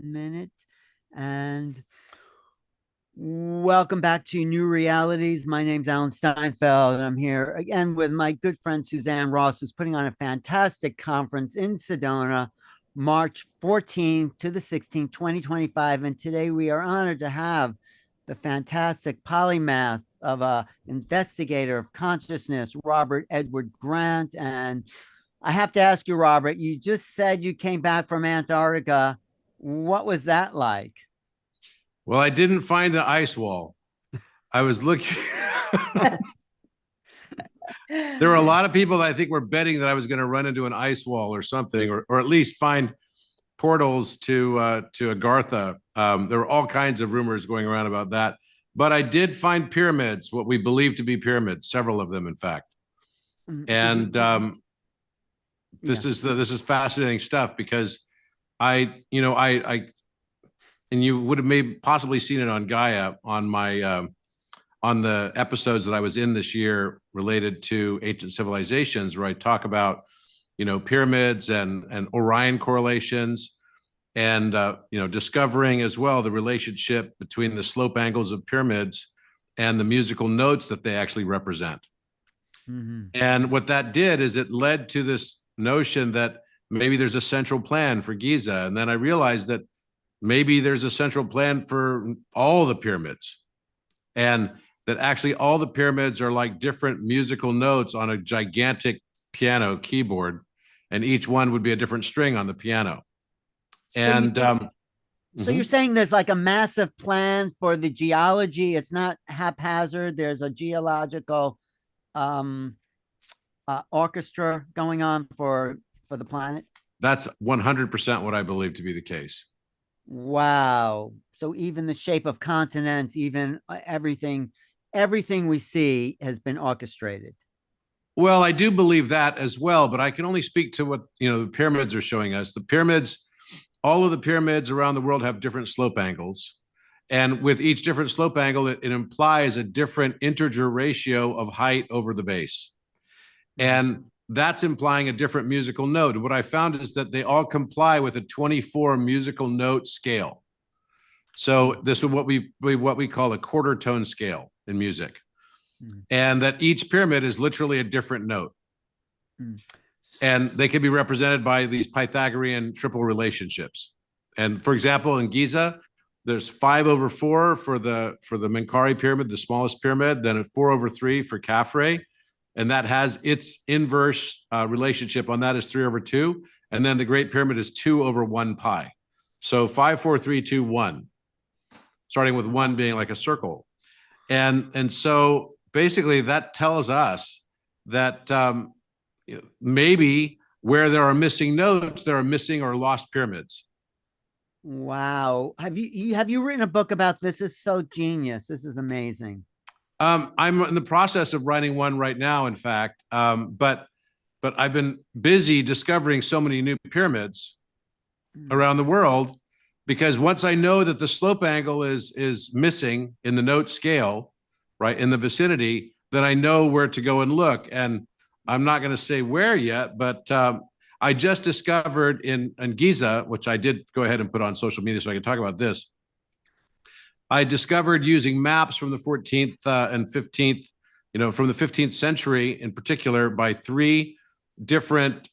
minute. And welcome back to New Realities. My name's Alan Steinfeld, and I'm here again with my good friend Suzanne Ross, who's putting on a fantastic conference in Sedona, March 14th to the 16th, 2025. And today we are honored to have the fantastic polymath of a investigator of consciousness, Robert Edward Grant. And I have to ask you, Robert, you just said you came back from Antarctica. What was that like? Well, I didn't find the ice wall. I was looking. There were a lot of people that I think were betting that I was going to run into an ice wall or something, or at least find portals to Agartha. There were all kinds of rumors going around about that. But I did find pyramids, what we believe to be pyramids, several of them, in fact. And this is fascinating stuff because I and you would have possibly seen it on Gaia on my on the episodes that I was in this year related to ancient civilizations, where I talk about pyramids and Orion correlations, and discovering as well the relationship between the slope angles of pyramids and the musical notes that they actually represent. Mm-hmm. And what that did is it led to this notion that maybe there's a central plan for Giza, and then I realized that maybe there's a central plan for all the pyramids, and that actually all the pyramids are like different musical notes on a gigantic piano keyboard, and each one would be a different string on the piano. And so you're saying there's like a massive plan for the geology. It's not haphazard. There's a geological orchestra going on for the planet. That's 100% what I believe to be the case. Wow. So even the shape of continents, even everything we see has been orchestrated. Well, I do believe that as well, but I can only speak to what the pyramids are showing us. The pyramids, all of the pyramids around the world have different slope angles. And with each different slope angle, it implies a different integer ratio of height over the base. And that's implying a different musical note. And what I found is that they all comply with a 24 musical note scale. So this is what we call a quarter tone scale in music. And that each pyramid is literally a different note. And they can be represented by these Pythagorean triple relationships. And for example, in Giza, there's 5/4 for the Menkaure pyramid, the smallest pyramid, then a 4/3 for Khafre. And that has its inverse relationship on that is 3/2. And then the Great Pyramid is 2/1 pi. So 5, 4, 3, 2, 1, starting with 1 being like a circle. And so basically that tells us that maybe where there are missing notes, there are missing or lost pyramids. Wow. Have you written a book about this? This is so genius. This is amazing. I'm in the process of writing one right now, in fact, but I've been busy discovering so many new pyramids around the world, because once I know that the slope angle is missing in the note scale, right, in the vicinity, then I know where to go and look. And I'm not going to say where yet, but I just discovered in Giza, which I did go ahead and put on social media so I can talk about this. I discovered using maps from the 14th and 15th, from the 15th century in particular, by 3 different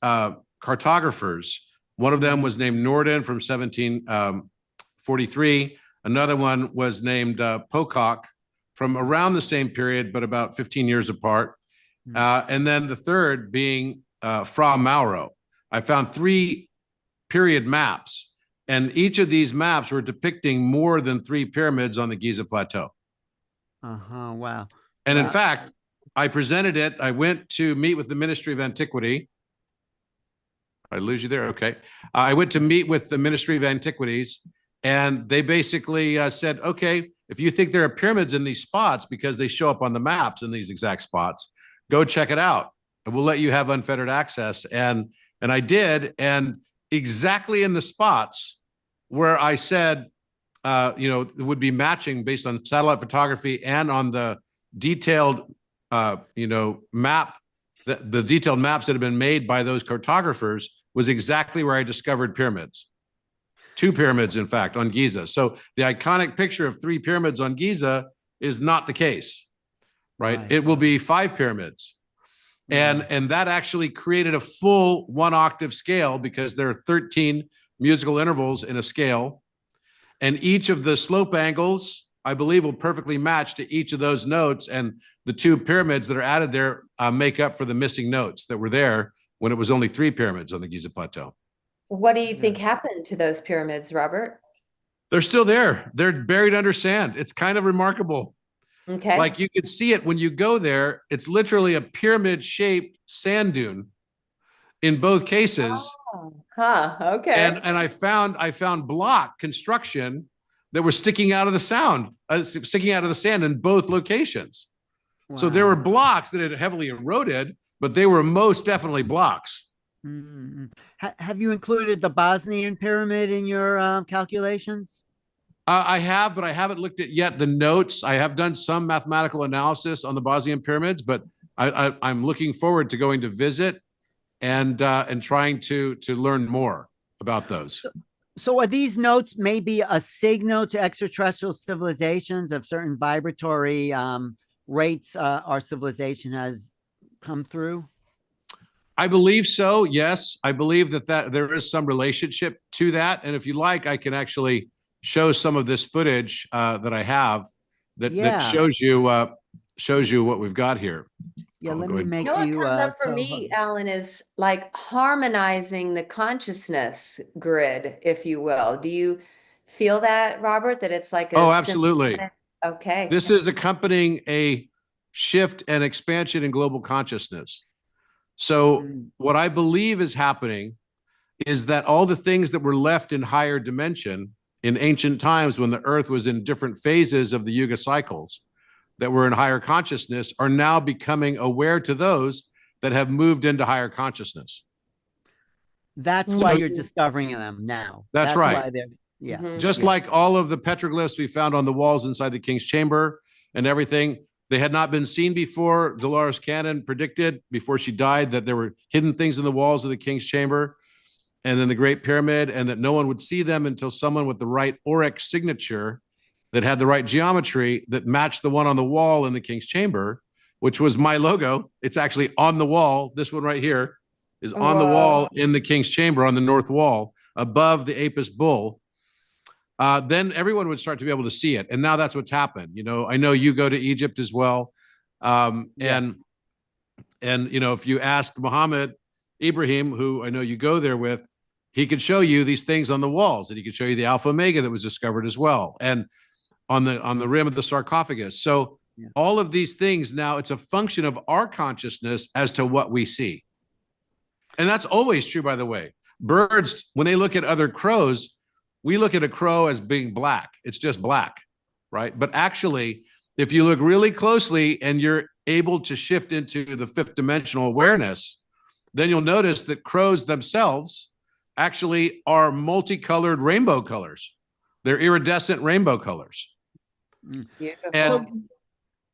cartographers. One of them was named Norden from 1743. Another one was named Pocock from around the same period, but about 15 years apart. And then the third being Fra Mauro. I found 3 period maps. And each of these maps were depicting more than 3 pyramids on the Giza Plateau. Wow. And in fact, I presented it. I went to meet with the Ministry of Antiquity. I lose you there? Okay. I went to meet with the Ministry of Antiquities, and they basically said, okay, if you think there are pyramids in these spots because they show up on the maps in these exact spots, go check it out. And we'll let you have unfettered access. And I did. And exactly in the spots where I said, it would be matching based on satellite photography and on the detailed, map, the detailed maps that have been made by those cartographers, was exactly where I discovered pyramids. 2 pyramids, in fact, on Giza. So the iconic picture of 3 pyramids on Giza is not the case, right? It will be 5 pyramids. And that actually created a full 1 octave scale because there are 13 musical intervals in a scale. And each of the slope angles, I believe, will perfectly match to each of those notes. And the 2 pyramids that are added there make up for the missing notes that were there when it was only 3 pyramids on the Giza Plateau. What do you think happened to those pyramids, Robert? They're still there. They're buried under sand. It's kind of remarkable. Okay. Like you could see it when you go there. It's literally a pyramid-shaped sand dune in both cases. Oh, okay. And I found block construction that were sticking out of the sand in both locations. Wow. So there were blocks that had heavily eroded, but they were most definitely blocks. Mm-hmm. Have you included the Bosnian pyramid in your calculations? I have, but I haven't looked at yet the notes. I have done some mathematical analysis on the Bosnian pyramids, but I'm looking forward to going to visit and trying to learn more about those. So are these notes maybe a signal to extraterrestrial civilizations of certain vibratory rates our civilization has come through? I believe so. Yes, I believe that there is some relationship to that. And if you like, I can actually show some of this footage that I have that shows you what we've got here. Yeah, let me make you. What comes up for me, co-host. Alan, is like harmonizing the consciousness grid, if you will. Do you feel that, Robert? That it's like absolutely. Okay. This is accompanying a shift and expansion in global consciousness. So what I believe is happening is that all the things that were left in higher dimension in ancient times when the earth was in different phases of the Yuga cycles that were in higher consciousness are now becoming aware to those that have moved into higher consciousness. That's why you're discovering them now. That's right. Why they're, yeah. Just like all of the petroglyphs we found on the walls inside the King's Chamber and everything, they had not been seen before. Dolores Cannon predicted before she died that there were hidden things in the walls of the King's Chamber and in the Great Pyramid, and that no one would see them until someone with the right auric signature that had the right geometry that matched the one on the wall in the King's Chamber, which was my logo. It's actually on the wall. This one right here is on the wall in the King's Chamber on the north wall above the Apis bull. Then everyone would start to be able to see it. And now that's what's happened. You know, I know you go to Egypt as well. And you know, if you ask Muhammad Ibrahim, who I know you go there with, he could show you these things on the walls, and he could show you the Alpha Omega that was discovered as well. And on the rim of the sarcophagus. So all of these things now, it's a function of our consciousness as to what we see. And that's always true, by the way. Birds, when they look at other crows, we look at a crow as being black. It's just black, right? But actually, if you look really closely and you're able to shift into the 5th dimensional awareness, then you'll notice that crows themselves actually are multicolored rainbow colors. They're iridescent rainbow colors. Beautiful. And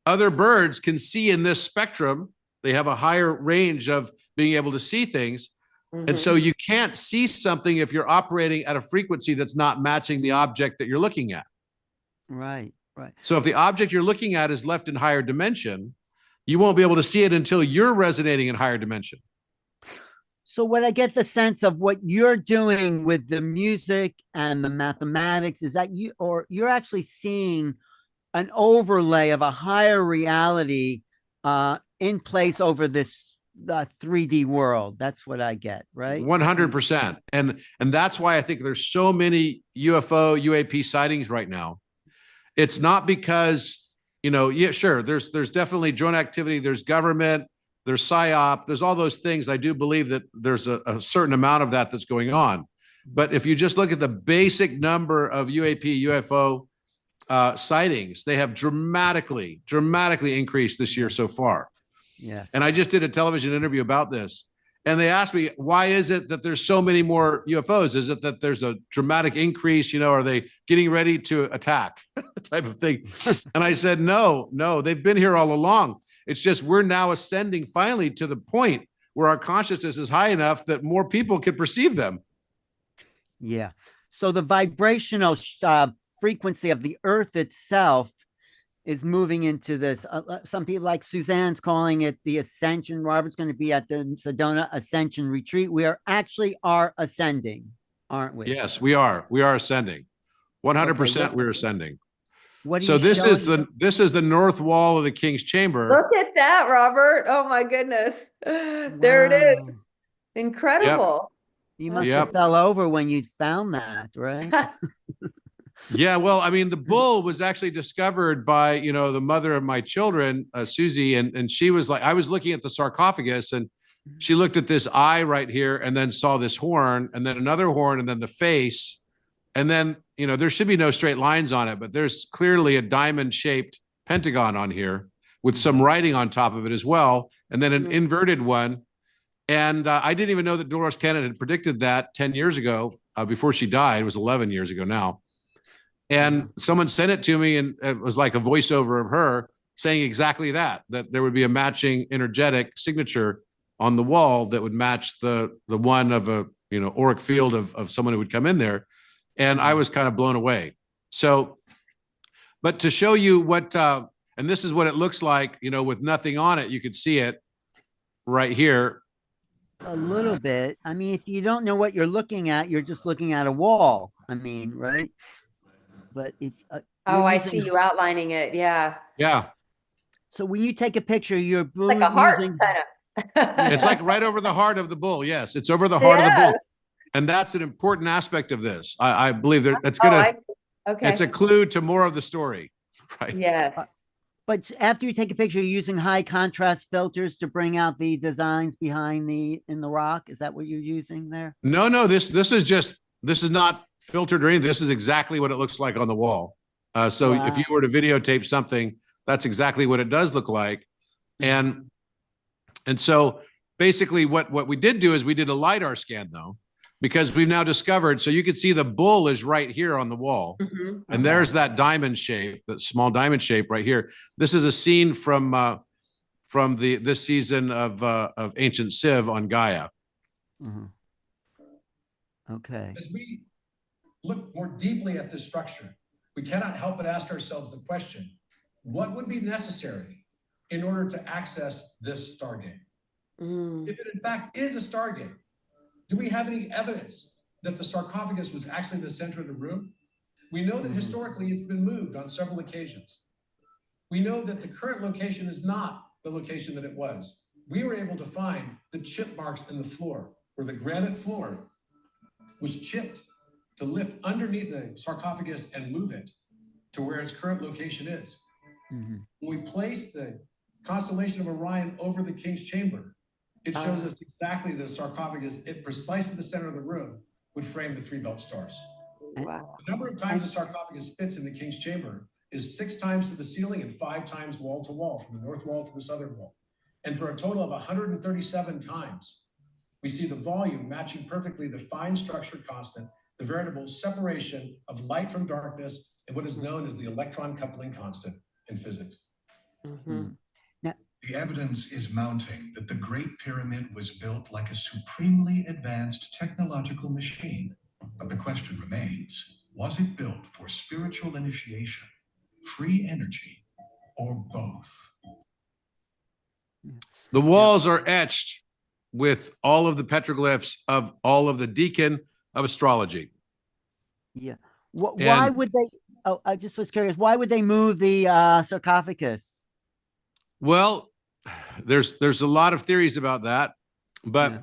other birds can see in this spectrum. They have a higher range of being able to see things. And so you can't see something if you're operating at a frequency that's not matching the object that you're looking at. Right, right. So if the object you're looking at is left in higher dimension, you won't be able to see it until you're resonating in higher dimension. So what I get the sense of what you're doing with the music and the mathematics is that you're actually seeing an overlay of a higher reality in place over this 3D world. That's what I get, right? 100%. And that's why I think there's so many UFO, UAP sightings right now. It's not because, you know, yeah, sure, there's definitely drone activity, there's government, there's PSYOP, there's all those things. I do believe that there's a certain amount of that that's going on. But if you just look at the basic number of UAP, UFO sightings, they have dramatically increased this year so far. Yes. And I just did a television interview about this. And they asked me, why is it that there's so many more UFOs? Is it that there's a dramatic increase? You know, are they getting ready to attack type of thing? And I said, no, they've been here all along. It's just we're now ascending finally to the point where our consciousness is high enough that more people can perceive them. Yeah. So the vibrational frequency of the Earth itself is moving into this. Some people, like Suzanne's calling it the ascension. Robert's going to be at the Sedona Ascension Retreat. We are ascending, aren't we? Yes, we are. We are ascending. 100%. Okay, We're ascending. what are So you this is showing? the north wall of the King's Chamber. Look at that, Robert. Oh my goodness. There it Wow. is. Incredible. You must Yep. have fell over when you found that, right? Yeah, well, I mean, the bull was actually discovered by, the mother of my children, Susie, and she was like, I was looking at the sarcophagus, and she looked at this eye right here, and then saw this horn, and then another horn, and then the face, and then, there should be no straight lines on it, but there's clearly a diamond-shaped pentagon on here with some writing on top of it as well, and then an inverted one. And I didn't even know that Dolores Cannon had predicted that 10 years ago, before she died. It was 11 years ago now. And someone sent it to me, and it was like a voiceover of her saying exactly that there would be a matching energetic signature on the wall that would match the one of a, auric field of someone who would come in there. And I was kind of blown away. So, but to show you what, and this is what it looks like, with nothing on it, you could see it right here. A little bit. I mean, if you don't know what you're looking at, you're just looking at a wall. I mean, right? But if Oh, I see you outlining it. Yeah. Yeah. So when you take a picture, you're Like a heart using, kind of. It's like right over the heart of the bull. Yes, it's over the heart of the bull. And that's an important aspect of this. I believe that it's going to, okay. it's a clue to more of the story, right? Yes. but after you take a picture, you're using high contrast filters to bring out the designs behind in the rock. Is that what you're using there? No, this is not filtered or anything. This is exactly what it looks like on the wall. So Wow. if you were to videotape something, that's exactly what it does look like. And so basically what we did do is we did a LiDAR scan, though, because we've now discovered, so you can see the bull is right here on the wall. And there's that diamond shape, that small diamond shape right here. This is a scene from this season of Ancient Civ on Gaia. Okay. As we look more deeply at this structure, we cannot help but ask ourselves the question, what would be necessary in order to access this Stargate? If it in fact is a Stargate, do we have any evidence that the sarcophagus was actually the center of the room? We know that historically it's been moved on several occasions. We know that the current location is not the location that it was. We were able to find the chip marks in the floor, where the granite floor was chipped to lift underneath the sarcophagus and move it to where its current location is. When we place the constellation of Orion over the King's Chamber, it shows us exactly the sarcophagus, precisely the center of the room would frame the 3 belt stars. Wow. The number of times the sarcophagus fits in the King's Chamber is 6 times to the ceiling and 5 times wall to wall, from the north wall to the southern wall. And for a total of 137 times, we see the volume matching perfectly the fine structure constant, the veritable separation of light from darkness, and what is known as the electron coupling constant in physics. The evidence is mounting that the Great Pyramid was built like a supremely advanced technological machine. But the question remains, was it built for spiritual initiation, free energy, or both? The walls are etched with all of the petroglyphs of all of the deacon of astrology. Yeah. Why would they? Oh, I just was curious. Why would they move the sarcophagus? Well, there's a lot of theories about that, but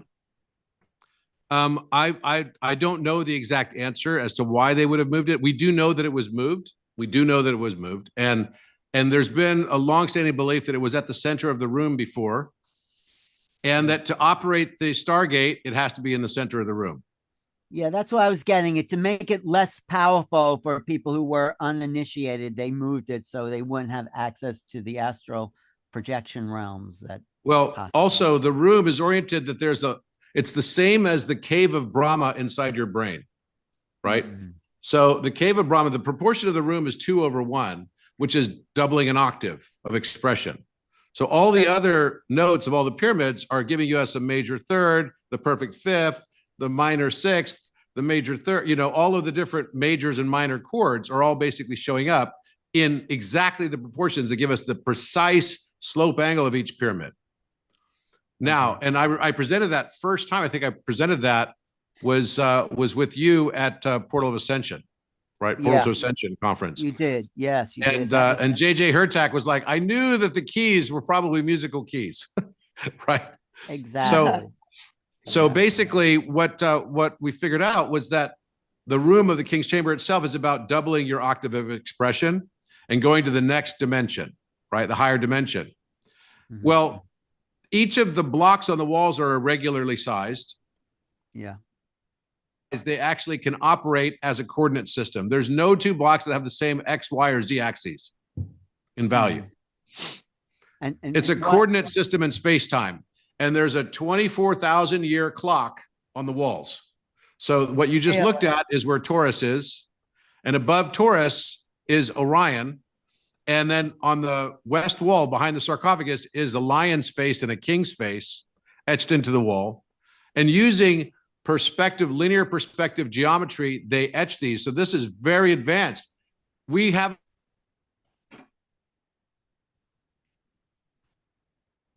I don't know the exact answer as to why they would have moved it. We do know that it was moved. And there's been a longstanding belief that it was at the center of the room before, and that to operate the Stargate, it has to be in the center of the room. Yeah, that's what I was getting it. To make it less powerful for people who were uninitiated, they moved it so they wouldn't have access to the astral projection realms. Also the room is oriented that it's the same as the cave of Brahma inside your brain, right? So the cave of Brahma, the proportion of the room is 2/1, which is doubling an octave of expression. So all the other notes of all the pyramids are giving us a major third, the perfect fifth, the minor sixth, the major third, all of the different majors and minor chords are all basically showing up in exactly the proportions that give us the precise slope angle of each pyramid. Now, and I presented that first time, I think I presented that was with you at Portal of Ascension, right? Portal to Ascension conference. You did. Yes, you did. And JJ Hurtak was like, I knew that the keys were probably musical keys, right? Exactly. So basically what we figured out was that the room of the King's Chamber itself is about doubling your octave of expression and going to the next dimension, right? The higher dimension. Well, each of the blocks on the walls are irregularly sized. Yeah. Is they actually can operate as a coordinate system. There's no two blocks that have the same X, Y, or Z axes in value. And it's a coordinate system in space-time. And there's a 24,000 year clock on the walls. So what you just looked at is where Taurus is. And above Taurus is Orion. And then on the west wall behind the sarcophagus is a lion's face and a king's face etched into the wall. And using linear perspective geometry, they etch these. So this is very advanced. We have.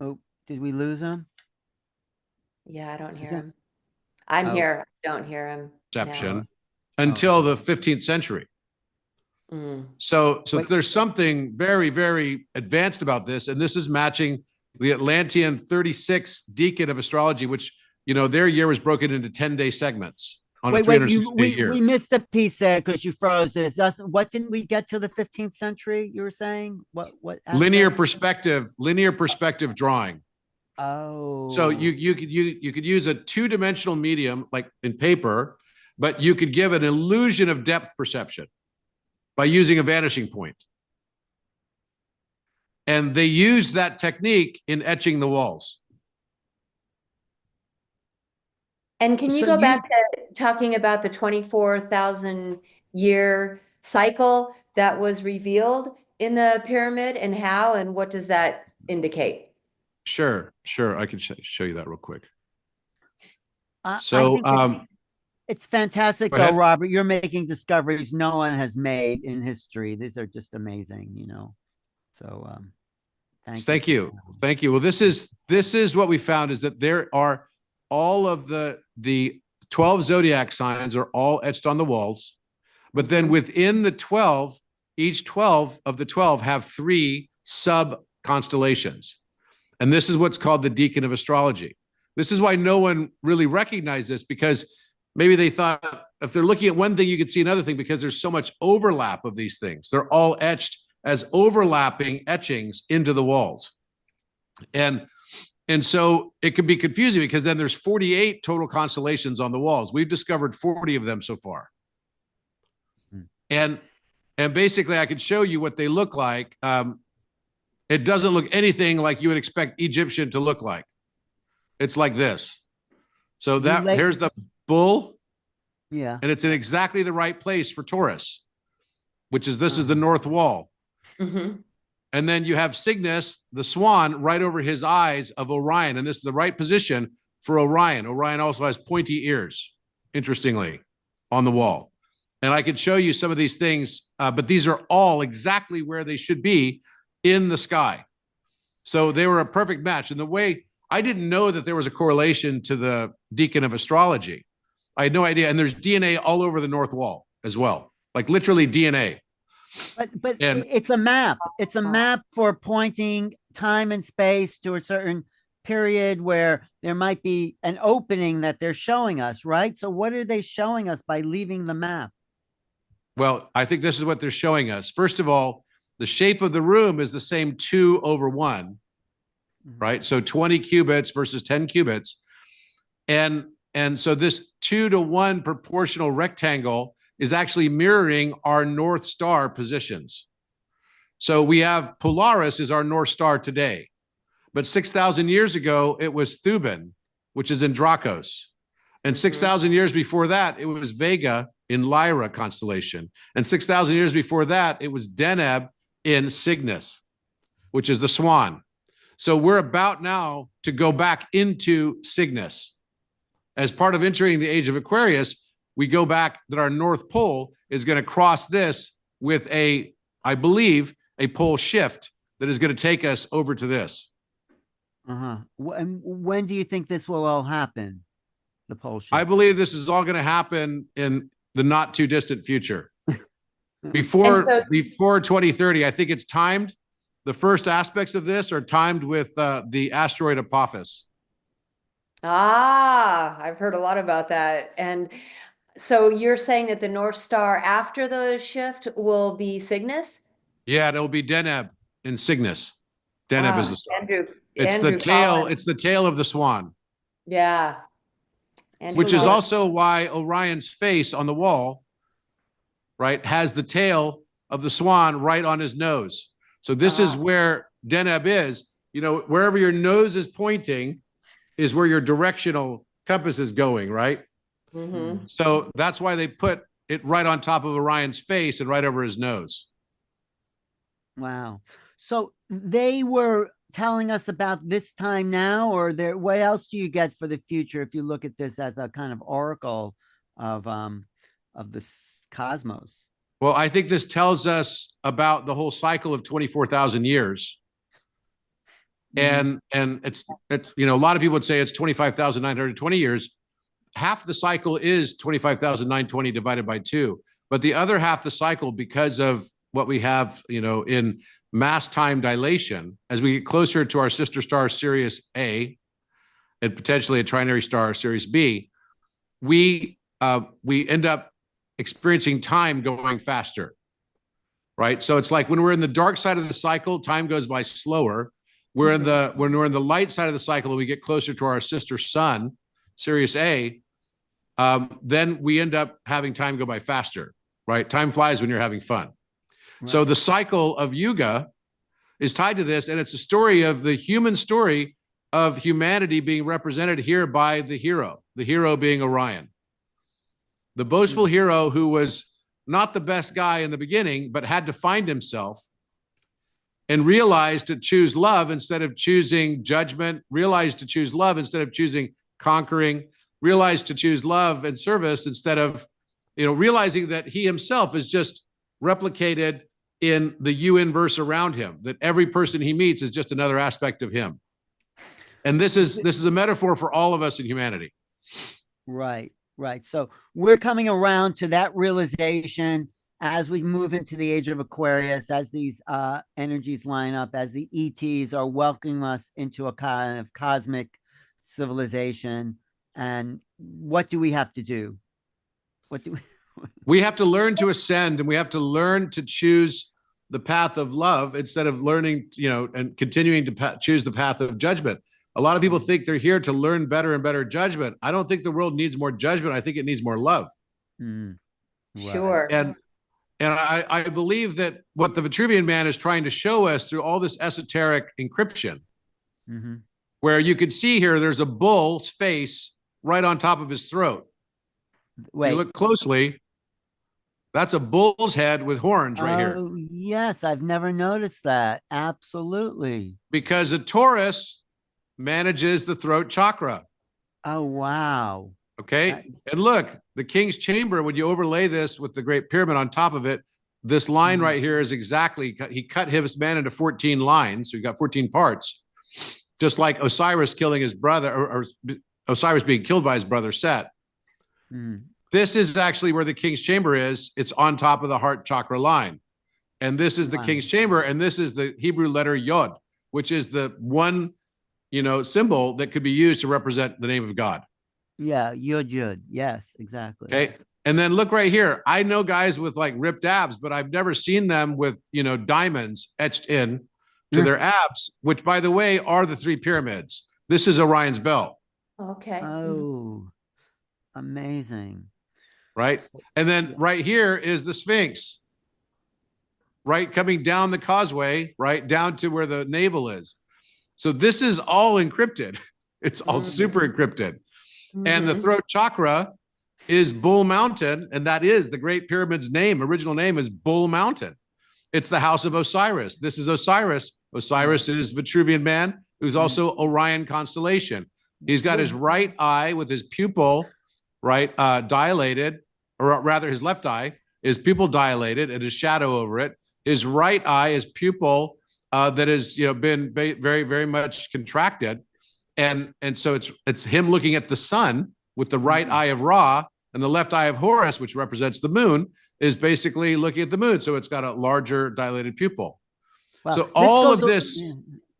Oh, did we lose him? Yeah, I don't hear him. I'm here. I don't hear him. Perception until the 15th century. So there's something very, very advanced about this. And this is matching the Atlantean 36 Deacon of astrology, which, their year was broken into 10-day segments on a 360-day year. We missed a piece there because you froze this. What didn't we get to the 15th century? You were saying what? Linear perspective drawing. Oh. So you could use a two-dimensional medium like in paper, but you could give an illusion of depth perception by using a vanishing point. And they used that technique in etching the walls. And can you go back to talking about the 24,000 year cycle that was revealed in the pyramid and how, and what does that indicate? Sure. I can show you that real quick. So it's fantastic, though, Robert. You're making discoveries no one has made in history. These are just amazing, So thank you. Well, this is what we found is that there are all of the 12 zodiac signs are all etched on the walls, but then within the 12, each 12 of the 12 have 3 sub constellations. And this is what's called the Deacon of astrology. This is why no one really recognized this, because maybe they thought if they're looking at one thing, you could see another thing because there's so much overlap of these things. They're all etched as overlapping etchings into the walls. And so it can be confusing because then there's 48 total constellations on the walls. We've discovered 40 of them so far. And basically I could show you what they look like. It doesn't look anything like you would expect Egyptian to look like. It's like this. So here's the bull. Yeah. And it's in exactly the right place for Taurus, which is, this is the north wall. And then you have Cygnus, the swan, right over his eyes of Orion. And this is the right position for Orion. Orion also has pointy ears, interestingly, on the wall. And I could show you some of these things, but these are all exactly where they should be in the sky. So they were a perfect match. And the way I didn't know that there was a correlation to the Deacon of astrology. I had no idea. And there's DNA all over the north wall as well, like literally DNA. But it's a map. It's a map for pointing time and space to a certain period where there might be an opening that they're showing us, right? So what are they showing us by leaving the map? Well, I think this is what they're showing us. First of all, the shape of the room is the same 2/1, right? So 20 cubits versus 10 cubits. And so this 2-to-1 proportional rectangle is actually mirroring our North Star positions. So we have Polaris is our North Star today, but 6,000 years ago, it was Thuban, which is in Dracos. And 6,000 years before that, it was Vega in Lyra constellation. And 6,000 years before that, it was Deneb in Cygnus, which is the swan. So we're about now to go back into Cygnus. As part of entering the age of Aquarius, we go back that our North Pole is going to cross this with I believe, a pole shift that is going to take us over to this. And when do you think this will all happen? The pole shift. I believe this is all going to happen in the not too distant future. Before 2030, I think it's timed. The first aspects of this are timed with the asteroid Apophis. I've heard a lot about that. And so you're saying that the North Star after the shift will be Cygnus? Yeah, it'll be Deneb in Cygnus. Deneb is the star. It's Andrew the tail. Collins. It's the tail of the swan. Yeah. Which is also why Orion's face on the wall, right, has the tail of the swan right on his nose. So this is where Deneb is. You know, wherever your nose is pointing is where your directional compass is going, right? Mm-hmm. So that's why they put it right on top of Orion's face and right over his nose. Wow. So they were telling us about this time now, or what else do you get for the future if you look at this as a kind of oracle of this cosmos? Well, I think this tells us about the whole cycle of 24,000 years. And it's you know, a lot of people would say it's 25,920 years. Half the cycle is 25,920 divided by 2, but the other half the cycle, because of what we have, you know, in mass time dilation, as we get closer to our sister star Sirius A and potentially a trinary star Sirius B, we end up experiencing time going faster, right? So it's like when we're in the dark side of the cycle, time goes by slower. When we're in the light side of the cycle and we get closer to our sister sun, Sirius A, then we end up having time go by faster, right? Time flies when you're having fun. Right. So the cycle of Yuga is tied to this, and it's a story of the human story of humanity being represented here by the hero being Orion. The boastful hero who was not the best guy in the beginning, but had to find himself and realized to choose love instead of choosing judgment, realized to choose love instead of choosing conquering, realized to choose love and service instead of, you know, realizing that he himself is just replicated in the you inverse around him, that every person he meets is just another aspect of him. And this is a metaphor for all of us in humanity. Right. So we're coming around to that realization as we move into the age of Aquarius, as these energies line up, as the ETs are welcoming us into a kind of cosmic civilization. And what do we have to do? We have to learn to ascend, and we have to learn to choose the path of love instead of learning, you know, and continuing to choose the path of judgment. A lot of people think they're here to learn better and better judgment. I don't think the world needs more judgment. I think it needs more love. Right. Sure. And I believe that what the Vitruvian Man is trying to show us through all this esoteric encryption, where you could see here, there's a bull's face right on top of his throat. Wait. If you look closely, that's a bull's head with horns right here. Yes, I've never noticed that. Absolutely. Because a Taurus manages the throat chakra. Oh, wow. Okay. And look, the King's Chamber, when you overlay this with the Great Pyramid on top of it, this line right here is exactly, he cut his man into 14 lines. So you got 14 parts, just like Osiris killing his brother, or Osiris being killed by his brother Set. This is actually where the King's Chamber is. It's on top of the heart chakra line. And this is the King's Chamber. And this is the Hebrew letter Yod, which is the one, you know, symbol that could be used to represent the name of God. Yeah, Yod. Yes, exactly. Okay. And then look right here. I know guys with like ripped abs, but I've never seen them with, you know, diamonds etched in to their abs, which, by the way, are the 3 pyramids. This is Orion's belt. Okay. Oh, amazing. Right. And then right here is the Sphinx, right? Coming down the causeway, right down to where the navel is. So this is all encrypted. It's all super encrypted. And the throat chakra is Bull Mountain. And that is the Great Pyramid's name. Original name is Bull Mountain. It's the house of Osiris. This is Osiris. Osiris is Vitruvian Man, who's also Orion constellation. He's got his right eye with his pupil, right, dilated, or rather his left eye is pupil dilated and a shadow over it. His right eye is pupil that has been very, very much contracted. And so it's him looking at the sun with the right eye of Ra, and the left eye of Horus, which represents the moon, is basically looking at the moon. So it's got a larger dilated pupil. Wow. So all of this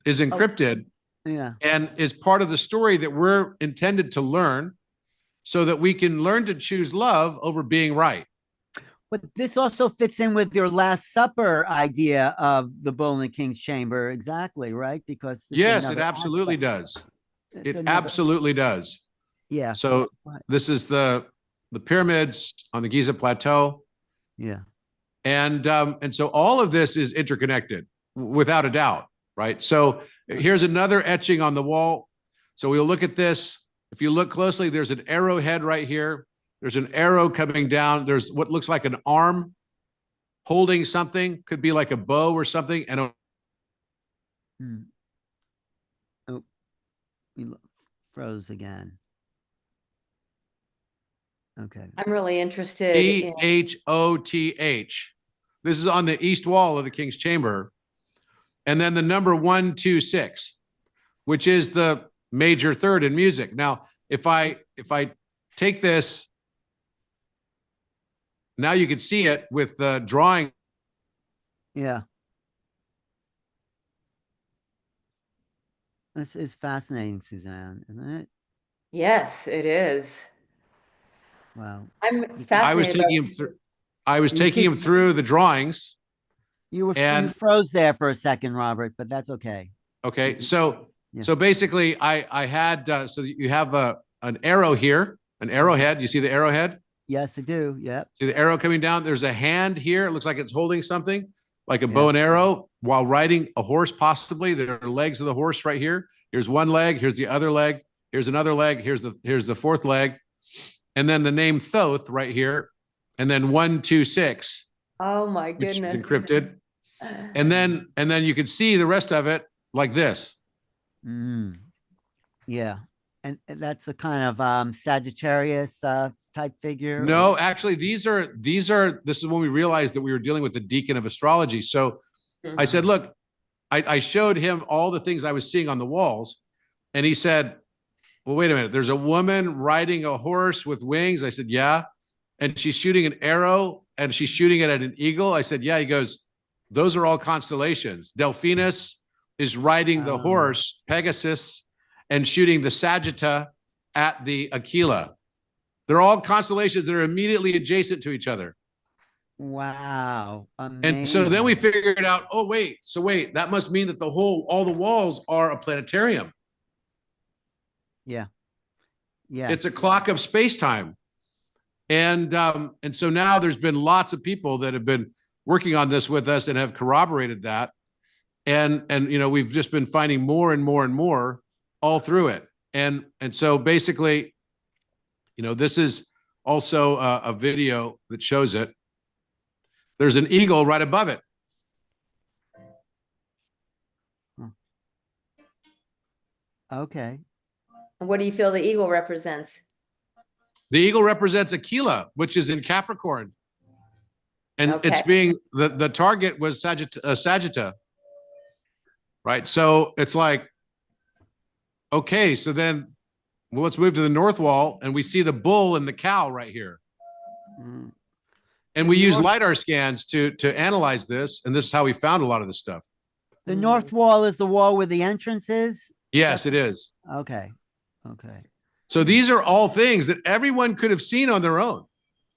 is encrypted and is part of the story that we're intended to learn so that we can learn to choose love over being right. But this also fits in with your Last Supper idea of the bull in the king's chamber. Exactly, right? Because yes, it absolutely does. It absolutely does. Yeah. So this is the pyramids on the Giza plateau. Yeah. And so all of this is interconnected without a doubt, right? So here's another etching on the wall. So we'll look at this. If you look closely, there's an arrowhead right here. There's an arrow coming down. There's what looks like an arm holding something, could be like a bow or something. And oh, we froze again. Okay. I'm really interested. EHOTH. This is on the east wall of the king's chamber. And then the number 126, which is the major third in music. Now, if I take this, now you can see it with the drawing. Yeah. This is fascinating, Suzanne, isn't it? Yes, it is. Wow. I'm fascinated. I was taking him through the drawings. You froze there for a second, Robert, but that's okay. Okay. So basically I had, so you have an arrow here, an arrowhead. You see the arrowhead? Yes, I do. Yep. See the arrow coming down? There's a hand here. It looks like it's holding something like a bow and arrow while riding a horse, possibly. There are legs of the horse right here. Here's one leg. Here's the other leg. Here's another leg. Here's the fourth leg. And then the name Thoth right here. And then 126. Oh my goodness. Which is encrypted. And then you can see the rest of it like this. Yeah. And that's a kind of Sagittarius type figure. No, actually, this is when we realized that we were dealing with the deacon of astrology. So I said, look, I showed him all the things I was seeing on the walls. And he said, well, wait a minute. There's a woman riding a horse with wings. I said, yeah. And she's shooting an arrow and she's shooting it at an eagle. I said, yeah. He goes, those are all constellations. Delphinus is riding the horse, Pegasus, and shooting the Sagitta at the Aquila. They're all constellations that are immediately adjacent to each other. Wow. Amazing. And so then we figured out, oh, wait, that must mean that all the walls are a planetarium. Yeah. Yeah. It's a clock of space-time. And so now there's been lots of people that have been working on this with us and have corroborated that. And we've just been finding more and more and more all through it. And so basically, this is also a video that shows it. There's an eagle right above it. Okay. What do you feel the eagle represents? The eagle represents Aquila, which is in Capricorn. And it's being, the target was Sagitta. Right? So it's like, okay, so then let's move to the north wall and we see the bull and the cow right here. And we use LiDAR scans to analyze this. And this is how we found a lot of this stuff. The north wall is the wall where the entrance is? Yes, it is. Okay. Okay. So these are all things that everyone could have seen on their own.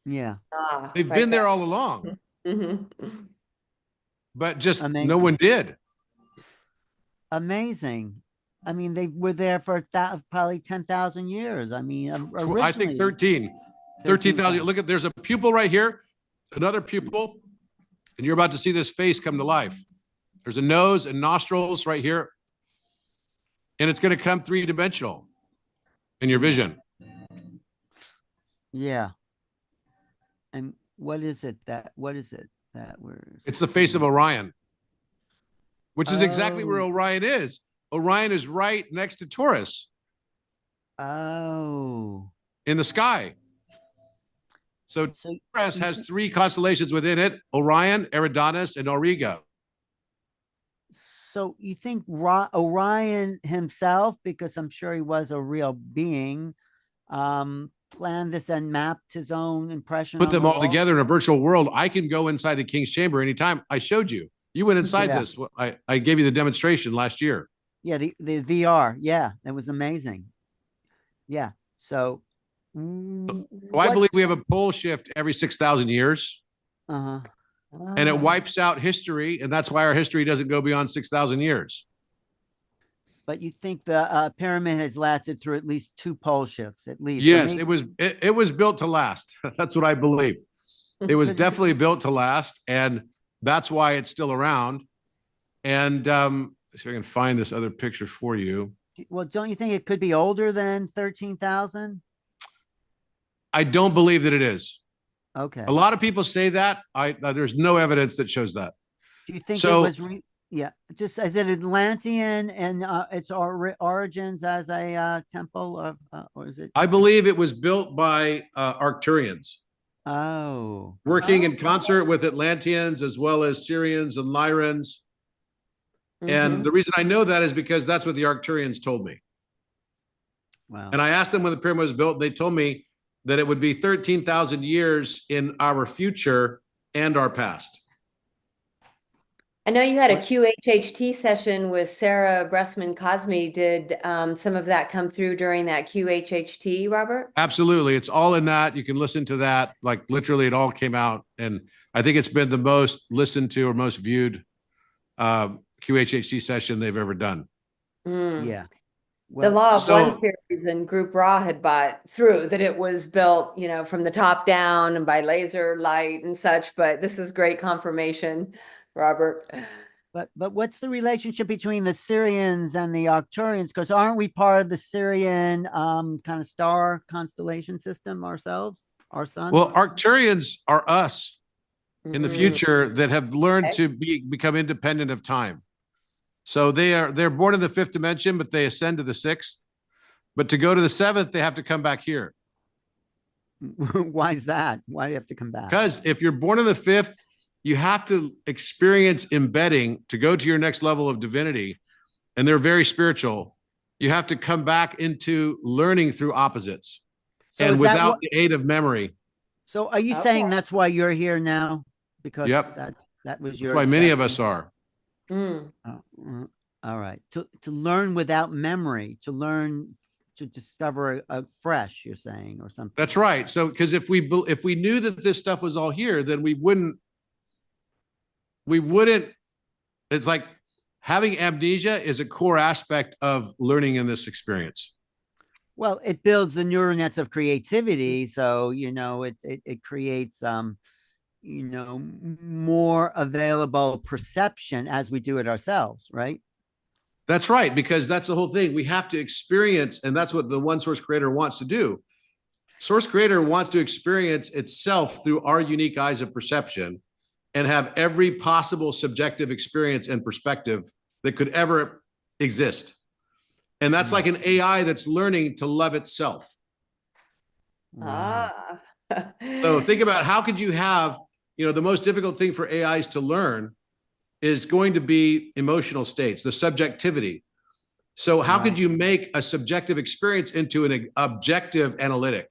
Yeah. They've been there all along. But just no one did. Amazing. I mean, they were there for probably 10,000 years. I mean, I think 13,000. Look at, there's a pupil right here, another pupil, and you're about to see this face come to life. There's a nose and nostrils right here, and it's going to come three-dimensional in your vision. Yeah. And what is it that it's the face of Orion, which is exactly where Orion is. Orion is right next to Taurus. Oh. In the sky. So So, Taurus has 3 constellations within it: Orion, Eridanus, and Auriga. so you think Orion himself, because I'm sure he was a real being, planned this and mapped his own impression Put on them the all wall? together in a virtual world. I can go inside the King's Chamber anytime. I showed you. You went inside Yeah. this. I gave you the demonstration last year. Yeah, the VR. Yeah, that was amazing. Yeah. So, Well, I believe we have a pole shift every 6,000 years, Uh-huh. and it Oh. wipes out history, and that's why our history doesn't go beyond 6,000 years. But you think the pyramid has lasted through at least 2 pole shifts, at least? Yes, maybe- it was built to last. That's what I believe. It was But- definitely built to last, and that's why it's still around. And see if I can find this other picture for you. Well, don't you think it could be older than 13,000? I don't believe that it is. Okay. A lot of people say that. There's no evidence that shows that. Do you think So- it was? Yeah, just as an Atlantean and its origins as a temple, or is it? I believe it was built by Arcturians, Oh, working in concert with Atlanteans as well as Syrians and Lyrans. And the reason I know that is because that's what the Arcturians told me. wow. And I asked them when the pyramid was built, they told me that it would be 13,000 years in our future and our past. I know you had a QHHT session with Sarah Bressman Cosme. Did some of that come through during that QHHT, Robert? Absolutely. It's all in that. You can listen to that. Like literally it all came out. And I think it's been the most listened to or most viewed QHHT session they've ever done. Yeah. The Well, Law of so- One series and Group Raw had bought through that it was built, you know, from the top down and by laser light and such. But this is great confirmation, Robert. but what's the relationship between the Syrians and the Arcturians? Because aren't we part of the Syrian kind of star constellation system ourselves, our sun? Well, Arcturians are us in the Mhm. future that have learned Okay. to become independent of time. So they're born in the 5th dimension, but they ascend to the 6th. But to go to the 7th, they have to come back here. Why is that? Why do you have to come back? Because if you're born in the 5th, you have to experience embedding to go to your next level of divinity. And they're very spiritual. You have to come back into learning through opposites So and is that without what- the aid of memory. So are you saying Okay. that's why you're here now? Because Yep. that was That's your why many of destiny? us are. Mm. All right. To learn without memory, to learn to discover a fresh, you're saying, or something. That's right. So, because if we knew that this stuff was all here, then we wouldn't. It's like having amnesia is a core aspect of learning in this experience. Well, it builds the neural nets of creativity. So, it creates, more available perception as we do it ourselves, right? That's right, because that's the whole thing. We have to experience, and that's what the one source creator wants to do. Source creator wants to experience itself through our unique eyes of perception and have every possible subjective experience and perspective that could ever exist. And that's like an AI that's learning to love itself. Wow. Ah. So think about how could you have, the most difficult thing for AIs to learn is going to be emotional states, the subjectivity. So how could Right. you make a subjective experience into an objective analytic?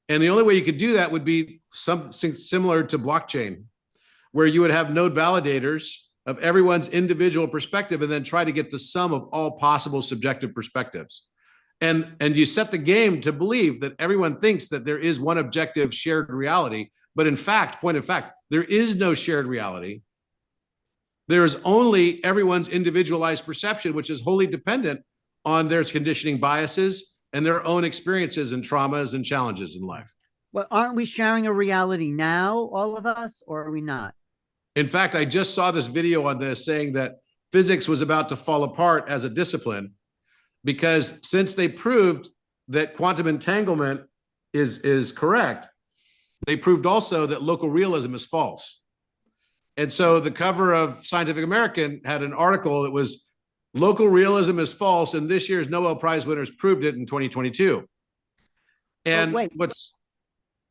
And the only way you could do that would be something similar to blockchain, where you would have node validators of everyone's individual perspective and then try to get the sum of all possible subjective perspectives. And you set the game to believe that everyone thinks that there is one objective shared reality, but in fact, there is no shared reality. There is only everyone's individualized perception, which is wholly dependent on their conditioning biases and their own experiences and traumas and challenges in life. Well, aren't we sharing a reality now, all of us, or are we not? In fact, I just saw this video on this saying that physics was about to fall apart as a discipline because since they proved that quantum entanglement is correct, they proved also that local realism is false. And so the cover of Scientific American had an article that was local realism is false, and this year's Nobel Prize winners proved it in 2022. And wait.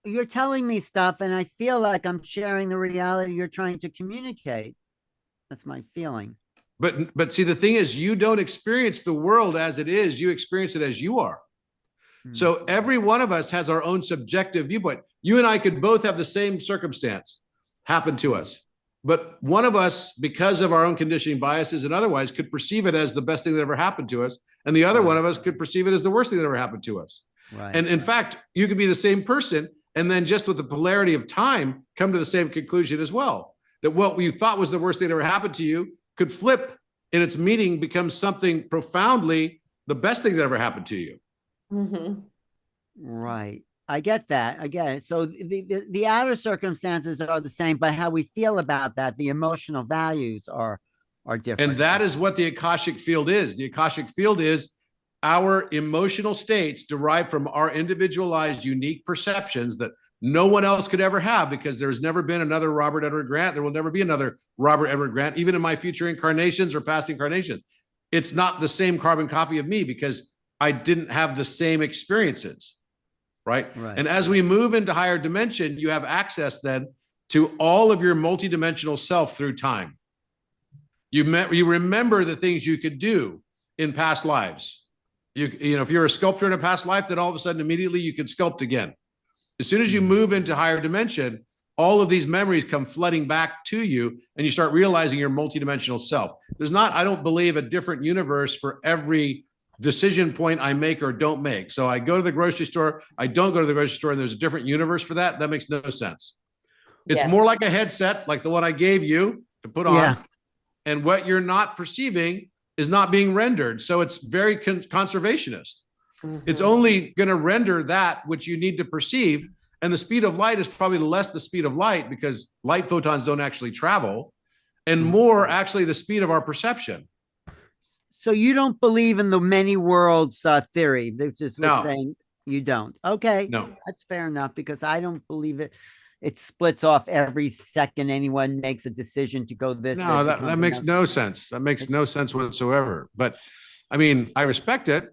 you're telling me stuff, and I feel like I'm sharing the reality you're trying to communicate. That's my feeling. But see, the thing is, you don't experience the world as it is. You experience it as you are. So every one of us has our own subjective viewpoint. You and I could both have the same circumstance happen to us. But one of us, because of our own conditioning biases and otherwise, could perceive it as the best thing that ever happened to us. And the other one of us could perceive it as the worst thing that ever happened to us. Right. And in fact, you could be the same person and then just with the polarity of time, come to the same conclusion as well. That what you thought was the worst thing that ever happened to you could flip in its meaning, become something profoundly the best thing that ever happened to you. Mm-hmm. Right. I get that. I get it. So the outer circumstances are the same, but how we feel about that, the emotional values are different. And that is what the Akashic field is. The Akashic field is our emotional states derived from our individualized, unique perceptions that no one else could ever have, because there's never been another Robert Edward Grant. There will never be another Robert Edward Grant, even in my future incarnations or past incarnations. It's not the same carbon copy of me because I didn't have the same experiences, right? And as we move into higher dimension, you have access then to all of your multidimensional self through time. You remember the things you could do in past lives. You know, if you're a sculptor in a past life, then all of a sudden immediately you can sculpt again. As soon as you move into higher dimension, all of these memories come flooding back to you and you start realizing your multidimensional self. There's not, I don't believe, a different universe for every decision point I make or don't make. So I go to the grocery store, I don't go to the grocery store, and there's a different universe for that. That makes no sense. It's more like a headset, like the one I gave you to put on. And what you're not perceiving is not being rendered. So it's very conservationist. It's only going to render that which you need to perceive. And the speed of light is probably less the speed of light, because light photons don't actually travel, and more actually the speed of our perception. So you don't believe in the many worlds theory? They're just saying you don't. Okay. No. That's fair enough, because I don't believe it. It splits off every second anyone makes a decision to go this way. No, that makes no sense. That makes no sense whatsoever. But I mean, I respect it.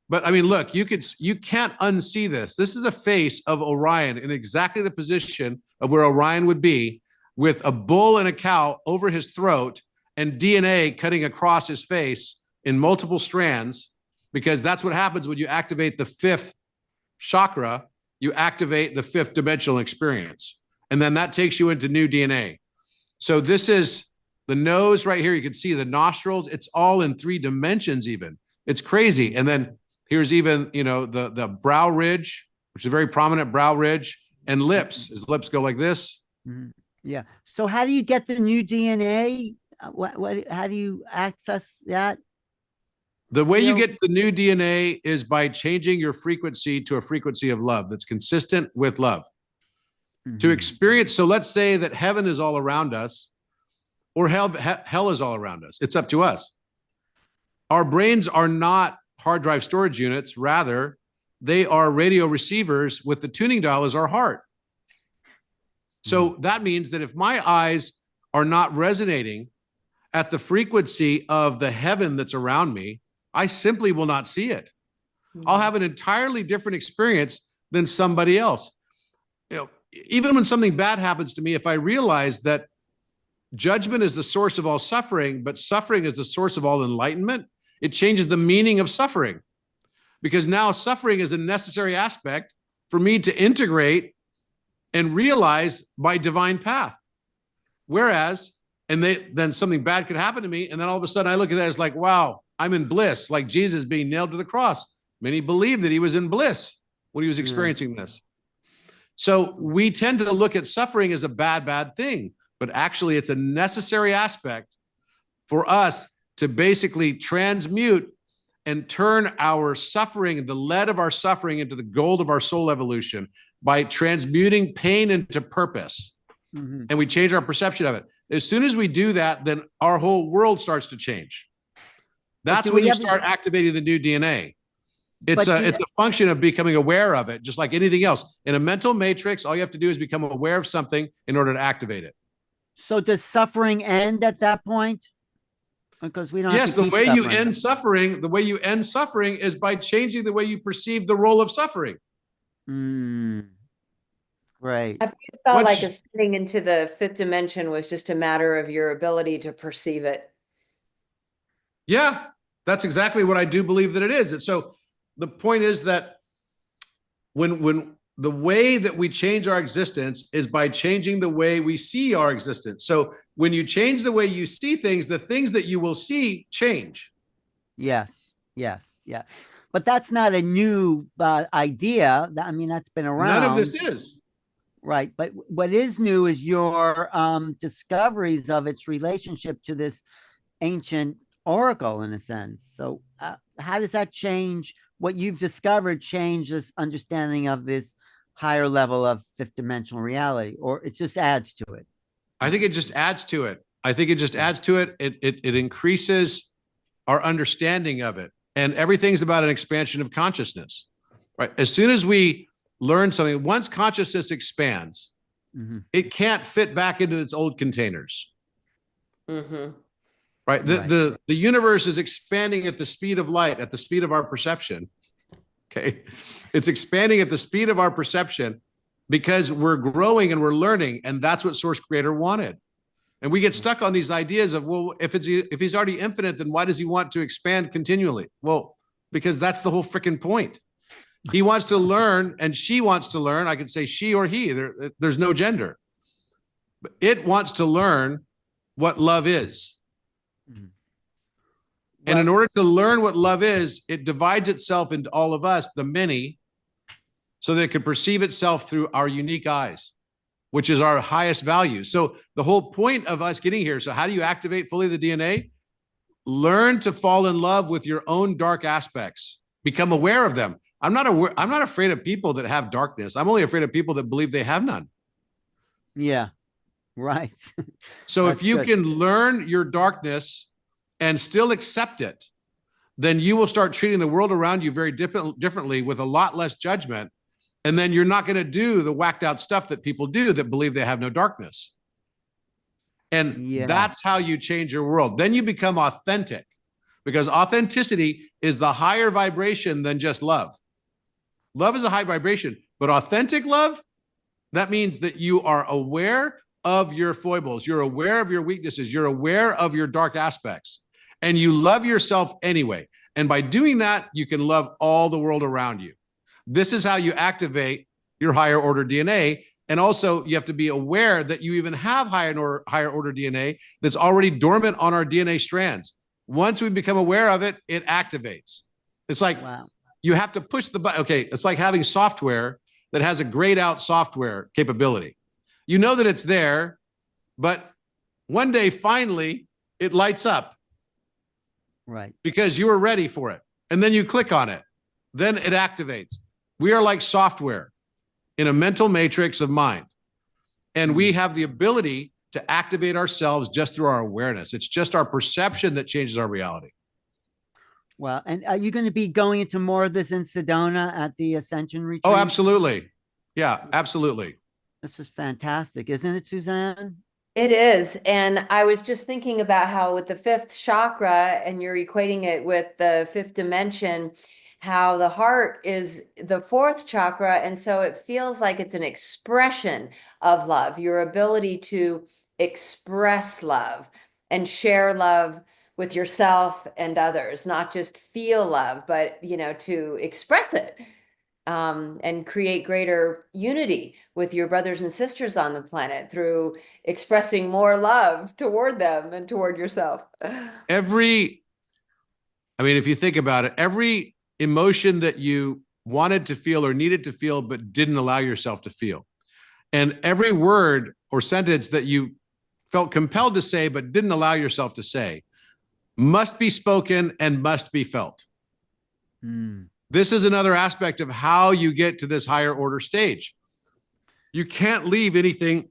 But I mean, look, you can't unsee this. This is the face of Orion in exactly the position of where Orion would be, with a bull and a cow over his throat and DNA cutting across his face in multiple strands, because that's what happens when you activate the fifth chakra. You activate the fifth dimensional experience, and then that takes you into new DNA. So this is the nose right here. You can see the nostrils. It's all in 3 dimensions even. It's crazy. And then here's even, you know, the brow ridge, which is a very prominent brow ridge, and lips. His lips go like this. Yeah. So how do you get the new DNA? How do you access that? The way you get the new DNA is by changing your frequency to a frequency of love that's consistent with love. To experience, so let's say that heaven is all around us, or hell is all around us. It's up to us. Our brains are not hard drive storage units. Rather, they are radio receivers with the tuning dial as our heart. So that means that if my eyes are not resonating at the frequency of the heaven that's around me, I simply will not see it. I'll have an entirely different experience than somebody else. You know, even when something bad happens to me, if I realize that judgment is the source of all suffering, but suffering is the source of all enlightenment, it changes the meaning of suffering, because now suffering is a necessary aspect for me to integrate and realize my divine path. Whereas, then something bad could happen to me, and then all of a sudden I look at that as like, wow, I'm in bliss, like Jesus being nailed to the cross. Many believe that he was in bliss when he was experiencing this. So we tend to look at suffering as a bad thing, but actually it's a necessary aspect for us to basically transmute and turn our suffering, the lead of our suffering, into the gold of our soul evolution by transmuting pain into purpose. And we change our perception of it. As soon as we do that, then our whole world starts to change. That's when you start activating the new DNA. It's a function of becoming aware of it, just like anything else. In a mental matrix, all you have to do is become aware of something in order to activate it. So does suffering end at that point? Because we don't. Yes, the way you end suffering, is by changing the way you perceive the role of suffering. Right. I've always felt like Once- ascending into the fifth dimension was just a matter of your ability to perceive it. Yeah, that's exactly what I do believe that it is. And so the point is that when the way that we change our existence is by changing the way we see our existence. So when you change the way you see things, the things that you will see change. Yes. Yes. Yeah. But that's not a new idea. I mean, that's been around. None of this is. Right. But what is new is your discoveries of its relationship to this ancient oracle, in a sense. So how does that change what you've discovered, change this understanding of this higher level of fifth dimensional reality, or it just adds to it? I think it just adds to it. I think it just adds to it. It increases our understanding of it. And everything's about an expansion of consciousness, right? As soon as we learn something, once consciousness expands, it can't fit back into its old containers. Right? The universe is expanding at the speed of light, at the speed of our perception. Okay. It's expanding at the speed of our perception because we're growing and we're learning. And that's what Source Creator wanted. And we get stuck on these ideas of, well, if he's already infinite, then why does he want to expand continually? Well, because that's the whole freaking point. He wants to learn and she wants to learn. I could say she or he, there's no gender. But it wants to learn what love is. And in order to learn what love is, it divides itself into all of us, the many, so that it can perceive itself through our unique eyes, which is our highest value. So the whole point of us getting here, so how do you activate fully the DNA? Learn to fall in love with your own dark aspects. Become aware of them. I'm not afraid of people that have darkness. I'm only afraid of people that believe they have none. Yeah, right. So if you can learn your darkness and still accept it, then you will start treating the world around you very differently with a lot less judgment. And then you're not going to do the whacked out stuff that people do that believe they have no darkness. And that's how you change your world. Then you become authentic, because authenticity is the higher vibration than just love. Love is a high vibration, but authentic love, that means that you are aware of your foibles. You're aware of your weaknesses. You're aware of your dark aspects, and you love yourself anyway. And by doing that, you can love all the world around you. This is how you activate your higher order DNA. And also you have to be aware that you even have higher order DNA that's already dormant on our DNA strands. Once we become aware of it, it activates. It's like, you have to push the button. Okay. It's like having software that has a grayed out software capability. You know that it's there, but one day, finally, it lights up. Right. Because you were ready for it. And then you click on it. Then it activates. We are like software in a mental matrix of mind. And we have the ability to activate ourselves just through our awareness. It's just our perception that changes our reality. Well, and are you going to be going into more of this in Sedona at the Ascension Retreat? Oh, absolutely. Yeah, absolutely. This is fantastic, isn't it, Suzanne? It is. And I was just thinking about how with the fifth chakra, and you're equating it with the fifth dimension, how the heart is the fourth chakra. And so it feels like it's an expression of love, your ability to express love and share love with yourself and others, not just feel love, but, you know, to express it. And create greater unity with your brothers and sisters on the planet through expressing more love toward them and toward yourself. If you think about it, every emotion that you wanted to feel or needed to feel, but didn't allow yourself to feel, and every word or sentence that you felt compelled to say, but didn't allow yourself to say, must be spoken and must be felt. This is another aspect of how you get to this higher order stage. You can't leave anything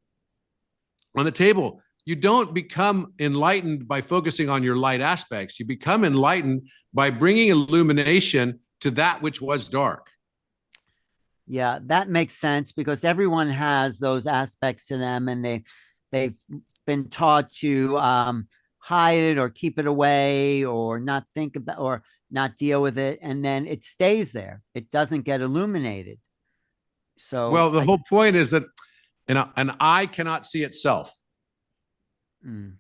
on the table. You don't become enlightened by focusing on your light aspects. You become enlightened by bringing illumination to that which was dark. Yeah, that makes sense, because everyone has those aspects to them, and they've been taught to hide it or keep it away or not think about or not deal with it, and then it stays there. It doesn't get illuminated. So, Well, the whole point is that an eye cannot see itself. Mm.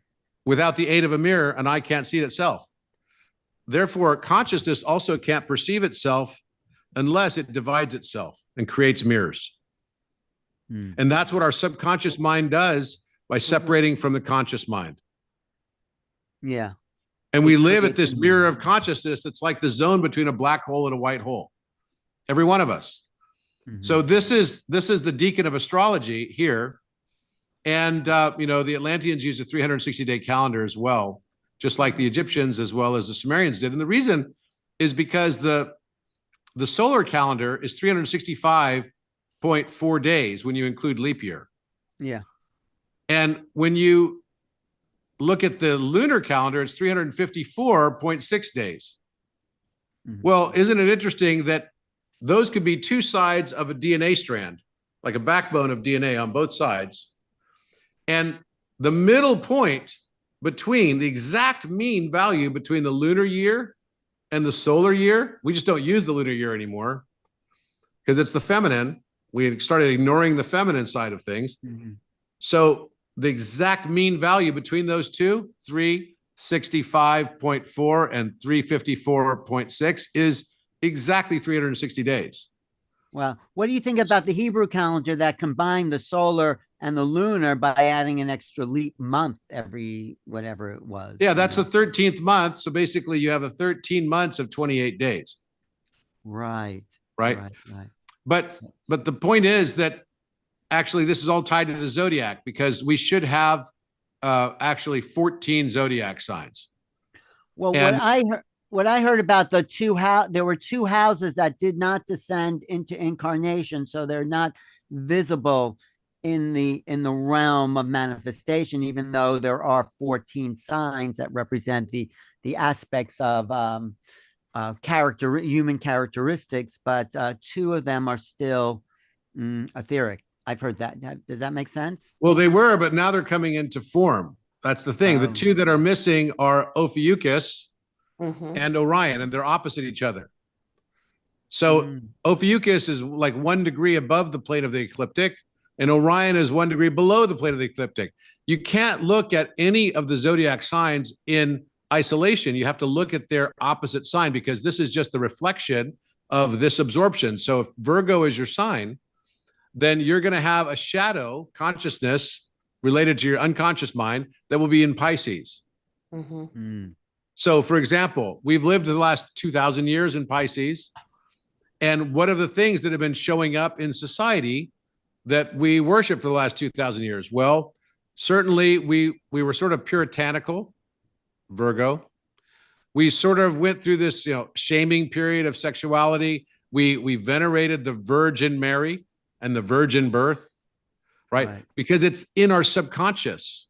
Without the aid of a mirror, an eye can't see itself. Therefore, consciousness also can't perceive itself unless it divides itself and creates mirrors. Mm. And that's what our subconscious mind does by separating from the conscious mind. Yeah. And we It live at creates this a mirror mirror. of consciousness that's like the zone between a black hole and a white hole. Every one of us. Mhm. So this is the deacon of astrology here. And, the Atlanteans use a 360-day calendar as well, just like the Egyptians as well as the Sumerians did. And the reason is because the solar calendar is 365.4 days when you include leap year. Yeah. And when you look at the lunar calendar, it's 354.6 days. Mhm. Well, isn't it interesting that those could be two sides of a DNA strand, like a backbone of DNA on both sides. And the middle point between the exact mean value between the lunar year and the solar year, we just don't use the lunar year anymore because it's the feminine. We started ignoring the feminine side of things. Mhm. So the exact mean value between those two, 365.4 and 354.6, is exactly 360 days. Well, what do you think about the Hebrew calendar that combined the solar and the lunar by adding an extra leap month every whatever it was? Yeah, that's the 13th month. So basically you have a 13 months of 28 days. Right. Right. Right. But the point is that actually this is all tied to the zodiac because we should have actually 14 zodiac signs. Well, And- what I heard about there were two houses that did not descend into incarnation, so they're not visible in the realm of manifestation, even though there are 14 signs that represent the aspects of human characteristics, but two of them are still etheric. I've heard that. Does that make sense? Well, they were, but now they're coming into form. That's the thing. The Oh. two that are missing are Ophiuchus Mhm. and Orion, and they're opposite each other. So Ophiuchus is like 1 degree above the plane of the ecliptic, and Orion is 1 degree below the plane of the ecliptic. You can't look at any of the zodiac signs in isolation. You have to look at their opposite sign because this is just the reflection of this absorption. So if Virgo is your sign, then you're going to have a shadow consciousness related to your unconscious mind that will be in Pisces. Mhm. So, for example, we've lived the last 2,000 years in Pisces. And what are the things that have been showing up in society that we worship for the last 2,000 years? Well, certainly we were sort of puritanical, Virgo. We sort of went through this, shaming period of sexuality. We venerated the Virgin Mary and the virgin birth, right? Because it's in our subconscious.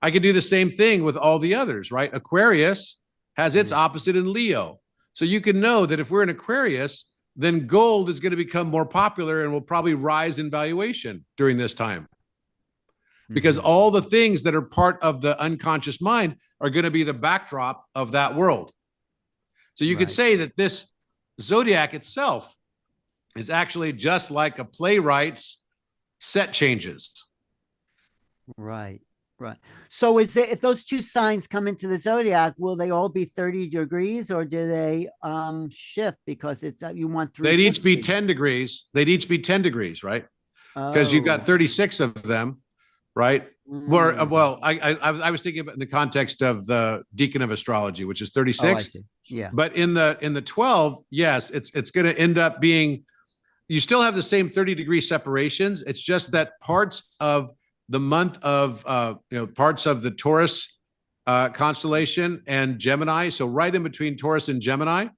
I could do the same thing with all the others, right? Aquarius has its opposite in Leo. So you can know that if we're in Aquarius, then gold is going to become more popular and will probably rise in valuation during this time. Because all the things that are part of the unconscious mind are going to be the backdrop of that world. So you could say that this zodiac itself is actually just like a playwright's set changes. Right. So if those two signs come into the zodiac, will they all be 30 degrees or do they shift because it's you want 360? They'd each be 10 degrees. They'd each be 10 degrees, right? Because you've got 36 of them, right? Well, I was thinking about in the context of the deacon of astrology, which is 36. Yeah. But in the 12, yes, it's going to end up being, you still have the same 30-degree separations. It's just that parts of the month of, parts of the Taurus constellation and Gemini, so right in between Taurus and Gemini,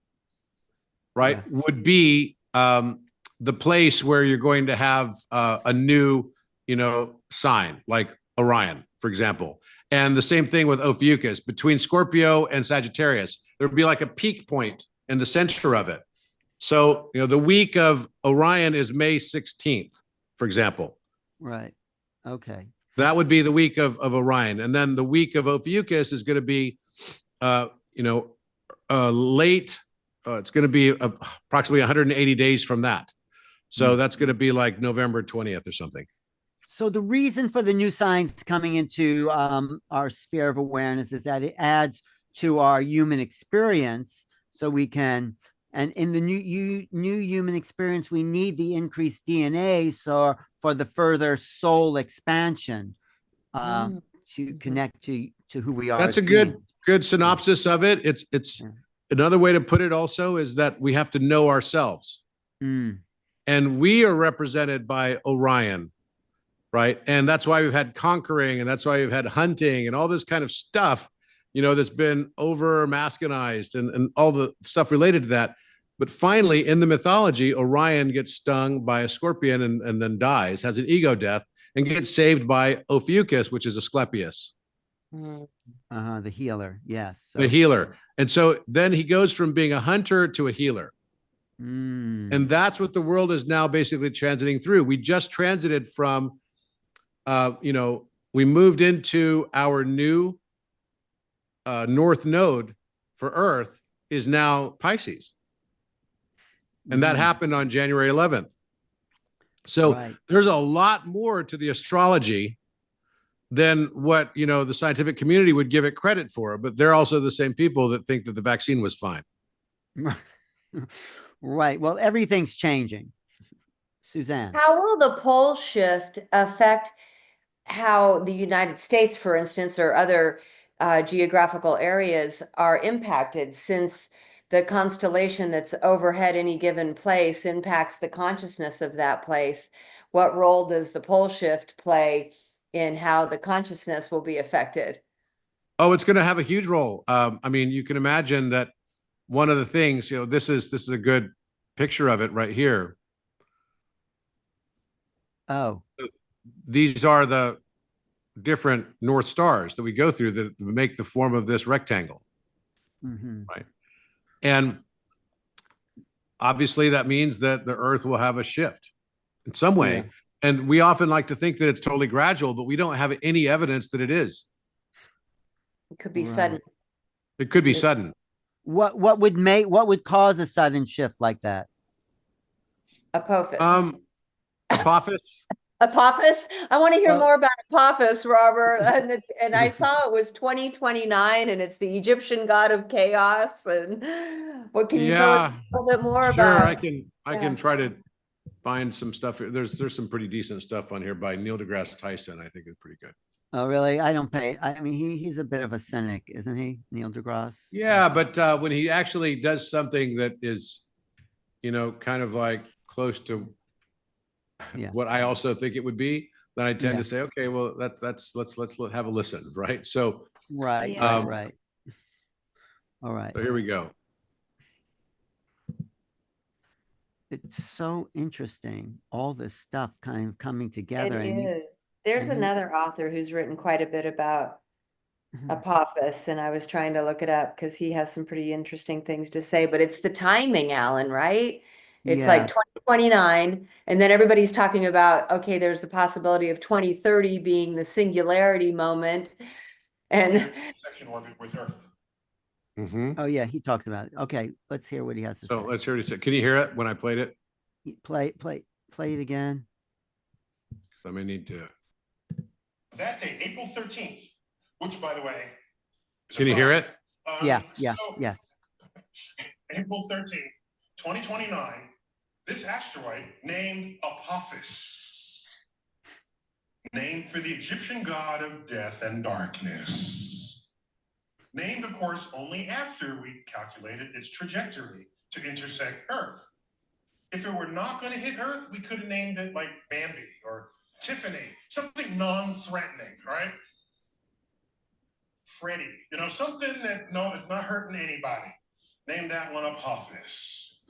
right, would be the place where you're going to have a new, sign, like Orion, for example. And the same thing with Ophiuchus. Between Scorpio and Sagittarius, there would be like a peak point in the center of it. So, the week of Orion is May 16th, for example. Right. Okay. That would be the week of Orion. And then the week of Ophiuchus is going to be, late. It's going to be approximately 180 days from that. So that's going to be like November 20th or something. So the reason for the new science coming into our sphere of awareness is that it adds to our human experience, so we can, and in the new human experience, we need the increased DNA so for the further soul expansion to connect to who we are. That's a good synopsis of it. It's another way to put it also is that we have to know ourselves. And we are represented by Orion, right? And that's why we've had conquering, and that's why we've had hunting and all this kind of stuff, you know, that's been over masculinized and all the stuff related to that. But finally, in the mythology, Orion gets stung by a scorpion and then dies, has an ego death, and gets saved by Ophiuchus, which is Asclepius. The healer, yes. The healer. And so then he goes from being a hunter to a healer. And that's what the world is now basically transiting through. We just transited from, we moved into our new north node for Earth is now Pisces. And that happened on January 11th. So there's a lot more to the astrology than what, the scientific community would give it credit for. But they're also the same people that think that the vaccine was fine. Right. Well, everything's changing. Suzanne. How will the pole shift affect how the United States, for instance, or other geographical areas are impacted, since the constellation that's overhead any given place impacts the consciousness of that place? What role does the pole shift play in how the consciousness will be affected? Oh, it's going to have a huge role. I mean, you can imagine that one of the things, this is a good picture of it right here. Oh, these are the different North Stars that we go through that make the form of this rectangle. Right. And obviously that means that the Earth will have a shift in some way. And we often like to think that it's totally gradual, but we don't have any evidence that it is. It could be sudden. It could be sudden. What would cause a sudden shift like that? Apophis. Apophis. Apophis. I want to hear more about Apophis, Robert. And I saw it was 2029, and it's the Egyptian god of chaos. And what can you tell us a little bit more about? I can try to find some stuff. There's some pretty decent stuff on here by Neil deGrasse Tyson. I think it's pretty good. Oh, really? I don't pay. I mean, he's a bit of a cynic, isn't he, Neil deGrasse? Yeah, but when he actually does something that is, kind of like close to what I also think it would be, then I tend to say, okay, well, let's have a listen, right? So right. All right. So here we go. It's so interesting, all this stuff kind of coming together. It is. There's another author who's written quite a bit about Apophis, and I was trying to look it up because he has some pretty interesting things to say. But it's the timing, Alan, right? It's like 2029, and then everybody's talking about, okay, there's the possibility of 2030 being the singularity moment, and section orbit with Earth. Oh yeah, he talks about it. Okay, let's hear what he has to say. So let's hear what he said. Can you hear it when I played it? Play it again. I may need to. That day, April 13th, which, by the way, can you hear it? Yes. April 13th, 2029, this asteroid named Apophis, named for the Egyptian god of death and darkness. Named, of course, only after we calculated its trajectory to intersect Earth. If it were not going to hit Earth, we could have named it like Bambi or Tiffany, something non-threatening, right? Freddy, something that it's not hurting anybody. Name that one Apophis.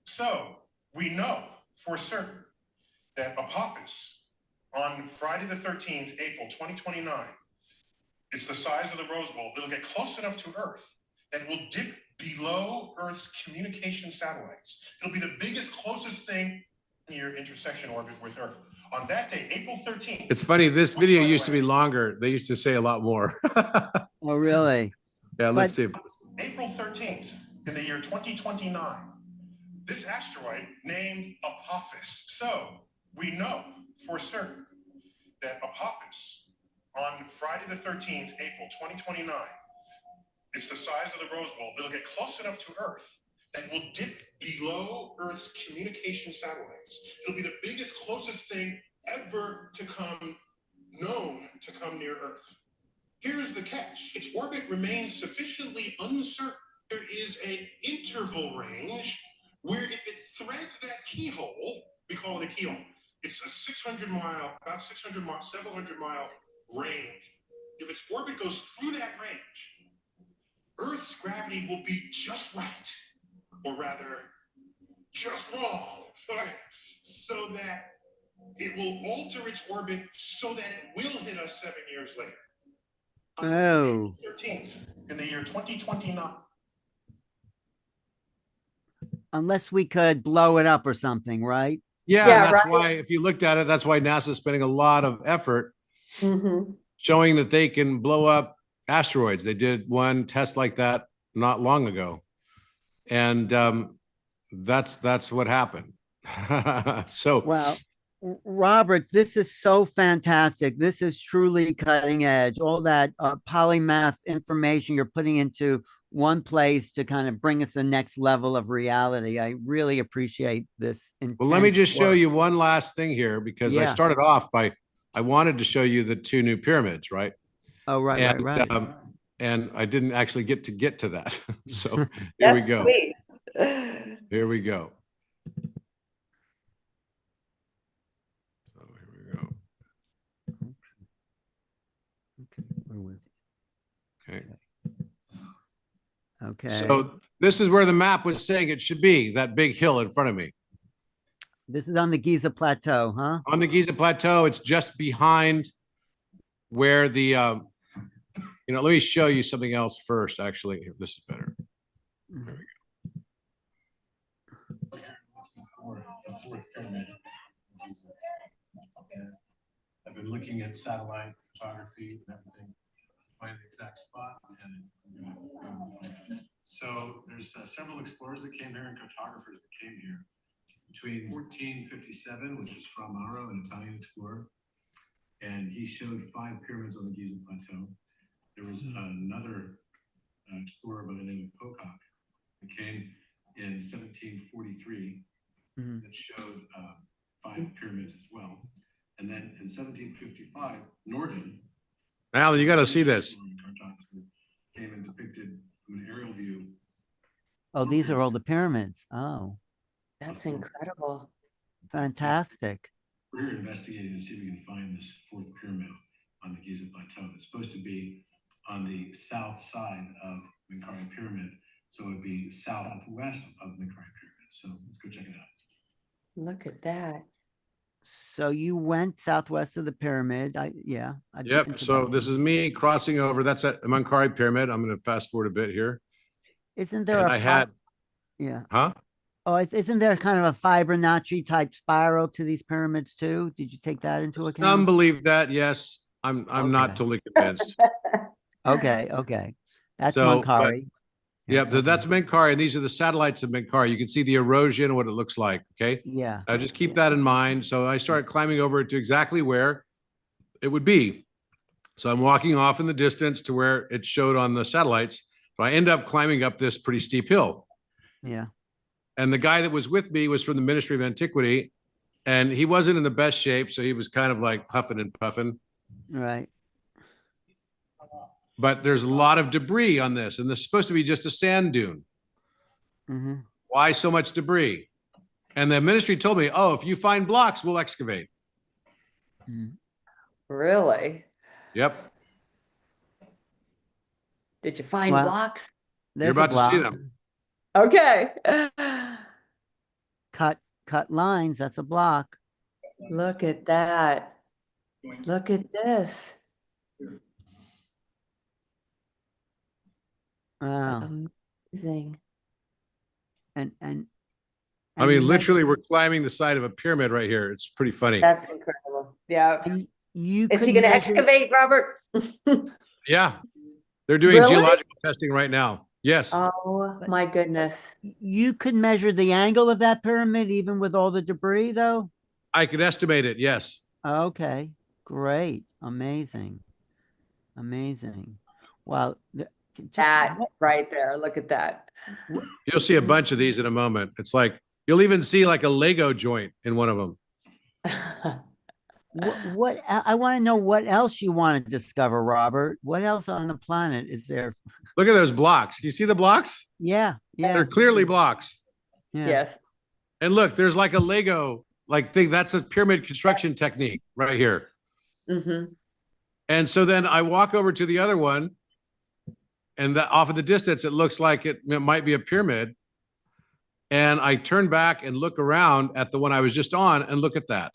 So we know for certain that Apophis on Friday the 13th, April 2029, it's the size of the Rose Bowl. It'll get close enough to Earth that it will dip below Earth's communication satellites. It'll be the biggest, closest thing in your intersection orbit with Earth. On that day, April 13th. It's funny, this video used to be longer. They used to say a lot more. Oh, really? Yeah, let's see. April 13th in the year 2029, this asteroid named Apophis. So we know for certain that Apophis on Friday the 13th, April 2029, it's the size of the Rose Bowl. It'll get close enough to Earth that it will dip below Earth's communication satellites. It'll be the biggest, closest thing ever to come known to come near Earth. Here's the catch. Its orbit remains sufficiently uncertain. There is an interval range where if it threads that keyhole, we call it a keyhole. It's a 600 mile, about 600 mile, several hundred mile range. If its orbit goes through that range, Earth's gravity will be just right, or rather, just wrong, so that it will alter its orbit so that it will hit us 7 years later. On Oh. April 13th, in the year 2029. Unless we could blow it up or something, right? Yeah, Yeah, and that's right. why, if you looked at it, that's why NASA's spending a lot of effort Mhm. showing that they can blow up asteroids. They did one test like that not long ago, and that's what happened. So, Well, Robert, this is so fantastic. This is truly cutting edge. All that polymath information you're putting into one place to kind of bring us the next level of reality. I really appreciate this. well, let me intense just show work. you one last thing here, because I Yeah. started off by, I wanted to show you the two new pyramids, right? Oh, right, And, right, right. and I didn't actually get to that. So here we Yes, go. please. Here we go. So here we go. Okay, we're with Okay. you. Okay. So this is where the map was saying it should be, that big hill in front of me. This is on the Giza Plateau, huh? On the Giza Plateau, it's just behind where the, let me show you something else first, actually. Here, this is better. Mhm. For the fourth pyramid. I've been looking at satellite photography and everything, find the exact spot, and so there's several explorers that came here and cartographers that came here between 1457, which is Fra Mauro, an Italian explorer, and he showed 5 pyramids on the Giza Plateau. There was another explorer by the name of Pocock who came in 1743 Mhm. that showed 5 pyramids as well. And then in 1755, Norden, Alan, you got to see this. came and depicted from an aerial view. Oh, these are all the pyramids. Oh, That's incredible. fantastic. We're here investigating to see if we can find this 4th pyramid on the Giza Plateau. It's supposed to be on the south side of Menkaure Pyramid, so it would be southwest of Menkaure Pyramid. So let's go check it out. Look at that. So you went southwest of the pyramid. I've been Yep. to So that this one. is me crossing over. That's at Menkaure Pyramid. I'm going to fast forward a bit here. Isn't there And a I had, yeah. huh? Oh, isn't there kind of a Fibonacci type spiral to these pyramids too? Did you take that into Some account? believe that. Yes. I'm not Okay. totally convinced. Okay. That's So, but Menkaure. yeah, so okay. that's Menkaure, and these are the satellites of Menkaure. You can see the erosion and what it looks like. Okay. Yeah. Just keep that in mind. So I started climbing over to exactly where it would be. So I'm walking off in the distance to where it showed on the satellites. So I end up climbing up this pretty steep hill. Yeah. And the guy that was with me was from the Ministry of Antiquity, and he wasn't in the best shape. So he was kind of like puffing and puffing. Right. But there's a lot of debris on this, and this is supposed to be just a sand dune. Mm-hmm. Why so much debris? And the ministry told me, oh, if you find blocks, we'll excavate. Really? Yep. Did you find Well, blocks? You're There's a about to see block. them. Okay. Cut lines. That's a block. Look at that. Look at this. Wow. Amazing. And I you mean, literally, we're climbing the side of a pyramid right here. It's pretty funny. That's incredible. Yeah. and you Is he could going to measure- excavate, Robert? Yeah. They're doing Really? geological testing right now. Yes, Oh, my goodness. You could measure the angle of that pyramid even with all the debris, though? I could estimate it. Yes. Okay, great. Amazing. Amazing. Well, just That right there. Look at that. You'll see a bunch of these in a moment. It's like, you'll even see like a Lego joint in one of them. what I want to know what else you want to discover, Robert. What else on the planet is there? Look at those blocks. You see the blocks? Yeah, yeah. They're clearly blocks. Yeah. Yes. And look, there's like a Lego like thing. That's a pyramid construction technique right here. Mm-hmm. And so then I walk over to the other one, and that off in the distance, it looks like it might be a pyramid. And I turn back and look around at the one I was just on, and look at that.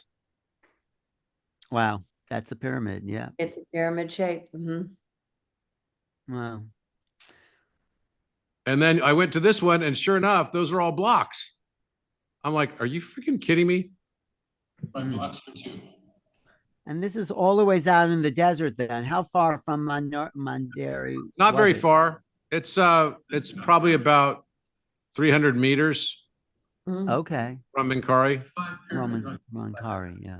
Wow, that's a pyramid. Yeah. It's a pyramid shape. Mm-hmm. Wow. And then I went to this one, and sure enough, those are all blocks. I'm like, are you freaking kidding me? My blocks are too. And this is all the ways out in the desert then. How far from Mandari? Not very was it? far. It's probably about 300 meters Mm-hmm. Okay. from Minkari. 5 pyramids Roman on- Roncari, yeah.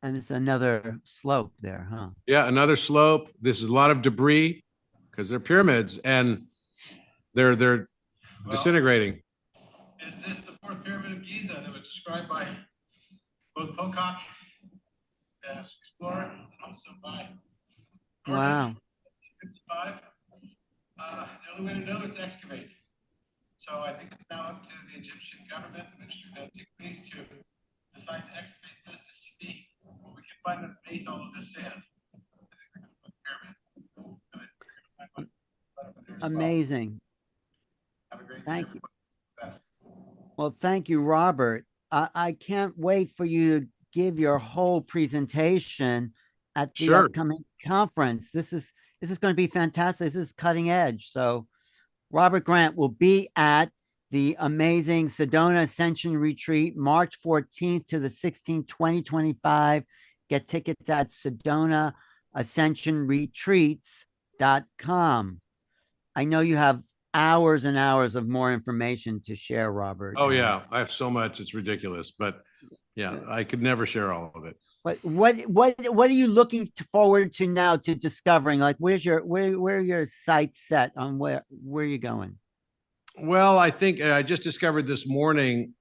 And it's another slope there, huh? Yeah, another slope. This is a lot of debris because they're pyramids and they're Well, disintegrating. Is this the fourth pyramid of Giza that was described by both Pocock as explorer and also by Wow. 55? The only way to know is to excavate. So I think it's now up to the Egyptian government, the Ministry of Antiquities, to decide to excavate this to see what we can find underneath all of this sand. I think they're going to put a pyramid. I mean, they're gonna find one there as well. Amazing. Have a great Thank day, you. everybody. Best. Well, thank you, Robert. I can't wait for you to give your whole presentation at the Sure. upcoming conference. This is going to be fantastic. This is cutting edge. So Robert Grant will be at the amazing Sedona Ascension Retreat, March 14th to the 16th, 2025. Get tickets at SedonaAscensionRetreats.com. I know you have hours and hours of more information to share, Robert. Oh yeah, I have so much. It's ridiculous, but yeah, I could never share all of it. But what are you looking forward to now to discovering? Like, where are your sights set on where you're going? Well, I think I just discovered this morning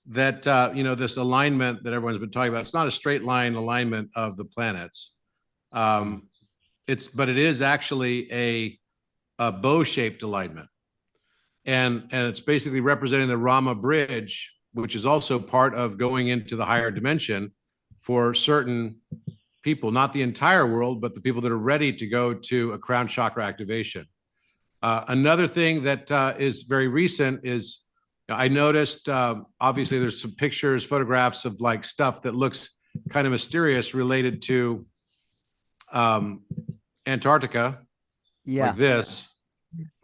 that this alignment that everyone's been talking about. It's not a straight line alignment of the planets. But it is actually a bow-shaped alignment, and it's basically representing the Rama bridge, which is also part of going into the higher dimension for certain people, not the entire world, but the people that are ready to go to a crown chakra activation. Another thing that is very recent is I noticed, obviously there's some pictures, photographs of like stuff that looks kind of mysterious related to Antarctica, Yeah. like this,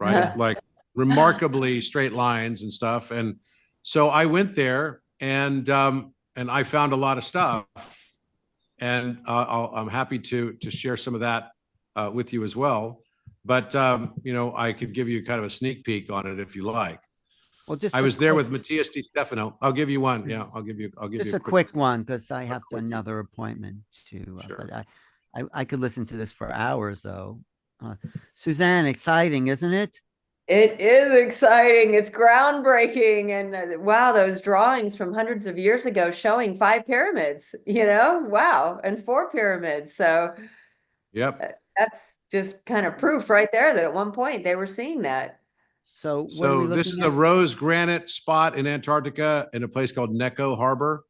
right? Like remarkably straight lines and stuff. And so I went there and I found a lot of stuff, and I'm happy to share some of that with you as well. But I could give you kind of a sneak peek on it if you like. Well, just I a was there quick- with Matthias Di Stefano. I'll give you one. Yeah, I'll give you just a a quick one because I have quick- another appointment to. Sure. But I could listen to this for hours though. Suzanne, exciting, isn't it? It is exciting. It's groundbreaking. And wow, those drawings from hundreds of years ago showing 5 pyramids, wow, and 4 pyramids. So Yep. that's just kind of proof right there that at one point they were seeing that. So what are we So looking this is at? a rose granite spot in Antarctica in a place called Neko Harbor.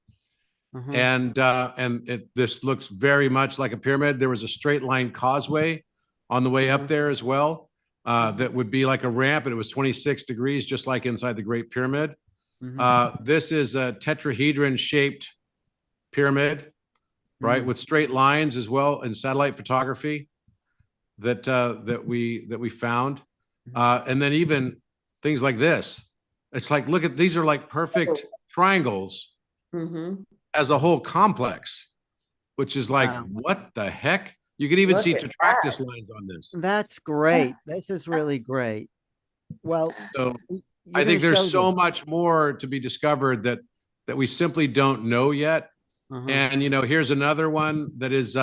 Uh-huh. And this looks very much like a pyramid. There was a straight line causeway on the way up there as well. That would be like a ramp, and it was 26 degrees, just like inside the Great Pyramid. Mhm. This is a tetrahedron shaped pyramid, right, with straight lines as well in satellite photography that we found. And then even things like this. It's like, look at, these are like perfect triangles Mm-hmm. as a whole complex, which is like, Wow. what the heck? You can even Look see at Tetractys lines on this. That's great. This is really great. Well, So you're I think gonna there's show so this. much more to be discovered that we simply don't know yet. Uh-huh. And here's another one that is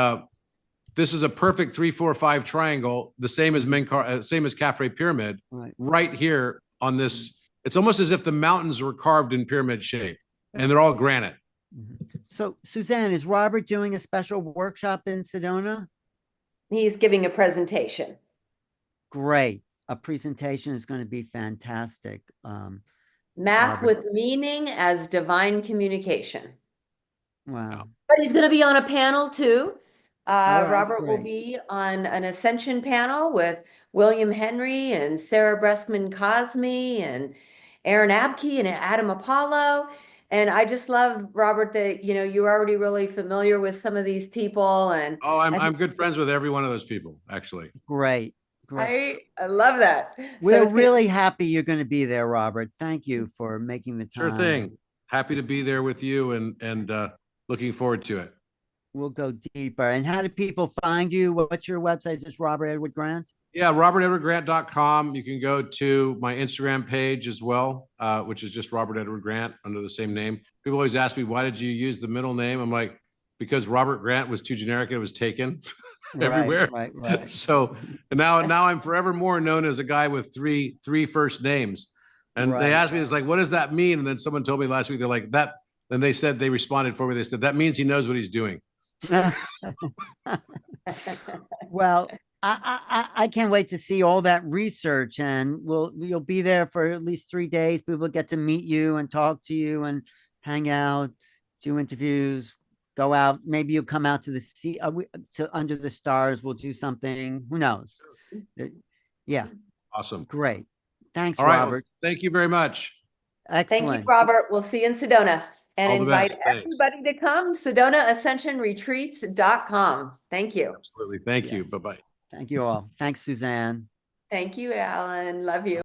this is a perfect 3-4-5 triangle, the same as same as Khafre Pyramid, right here on this. It's almost as if the mountains were carved in pyramid shape, and they're all granite. So, Suzanne, is Robert doing a special workshop in Sedona? He's giving a presentation. Great. A presentation is going to be fantastic. Math Robert. with meaning as divine communication. Wow. But he's going to be on a panel too. All right, Robert will great. be on an Ascension panel with William Henry and Sarah Breskman Cosme and Aaron Abke and Adam Apollo. And I just love, Robert, that you're already really familiar with some of these people. And Oh, I'm good friends with every one of those people, actually. Great. Great. I love that. We're really happy you're going to be there, Robert. Thank you for making the time. Sure thing. Happy to be there with you and looking forward to it. We'll go deeper. And how do people find you? What's your website? Is this Robert Edward Grant? Yeah, robertedwardgrant.com. You can go to my Instagram page as well, which is just Robert Edward Grant under the same name. People always ask me, why did you use the middle name? I'm like, because Robert Grant was too generic and it was taken everywhere. Right. So now I'm forevermore known as a guy with three first names. And they asked me, it's like, what does that mean? And then someone told me last week, they're like, that. Then they said, they responded for me. They said, that means he knows what he's doing. Well, I can't wait to see all that research, and you'll be there for at least 3 days. People get to meet you and talk to you and hang out, do interviews, go out. Maybe you'll come out to the sea, to Under the Stars. We'll do something. Who knows? Yeah. Awesome. Great. Thanks, all right, Robert. well, thank you very much. Excellent. Thank you, Robert. We'll see you in Sedona. And All the invite best. Thanks. everybody to come. SedonaAscensionRetreats.com. Thank you. Absolutely. Thank you. Yes. Bye-bye. Thank you all. Thanks, Suzanne. Thank you, Alan. Love you.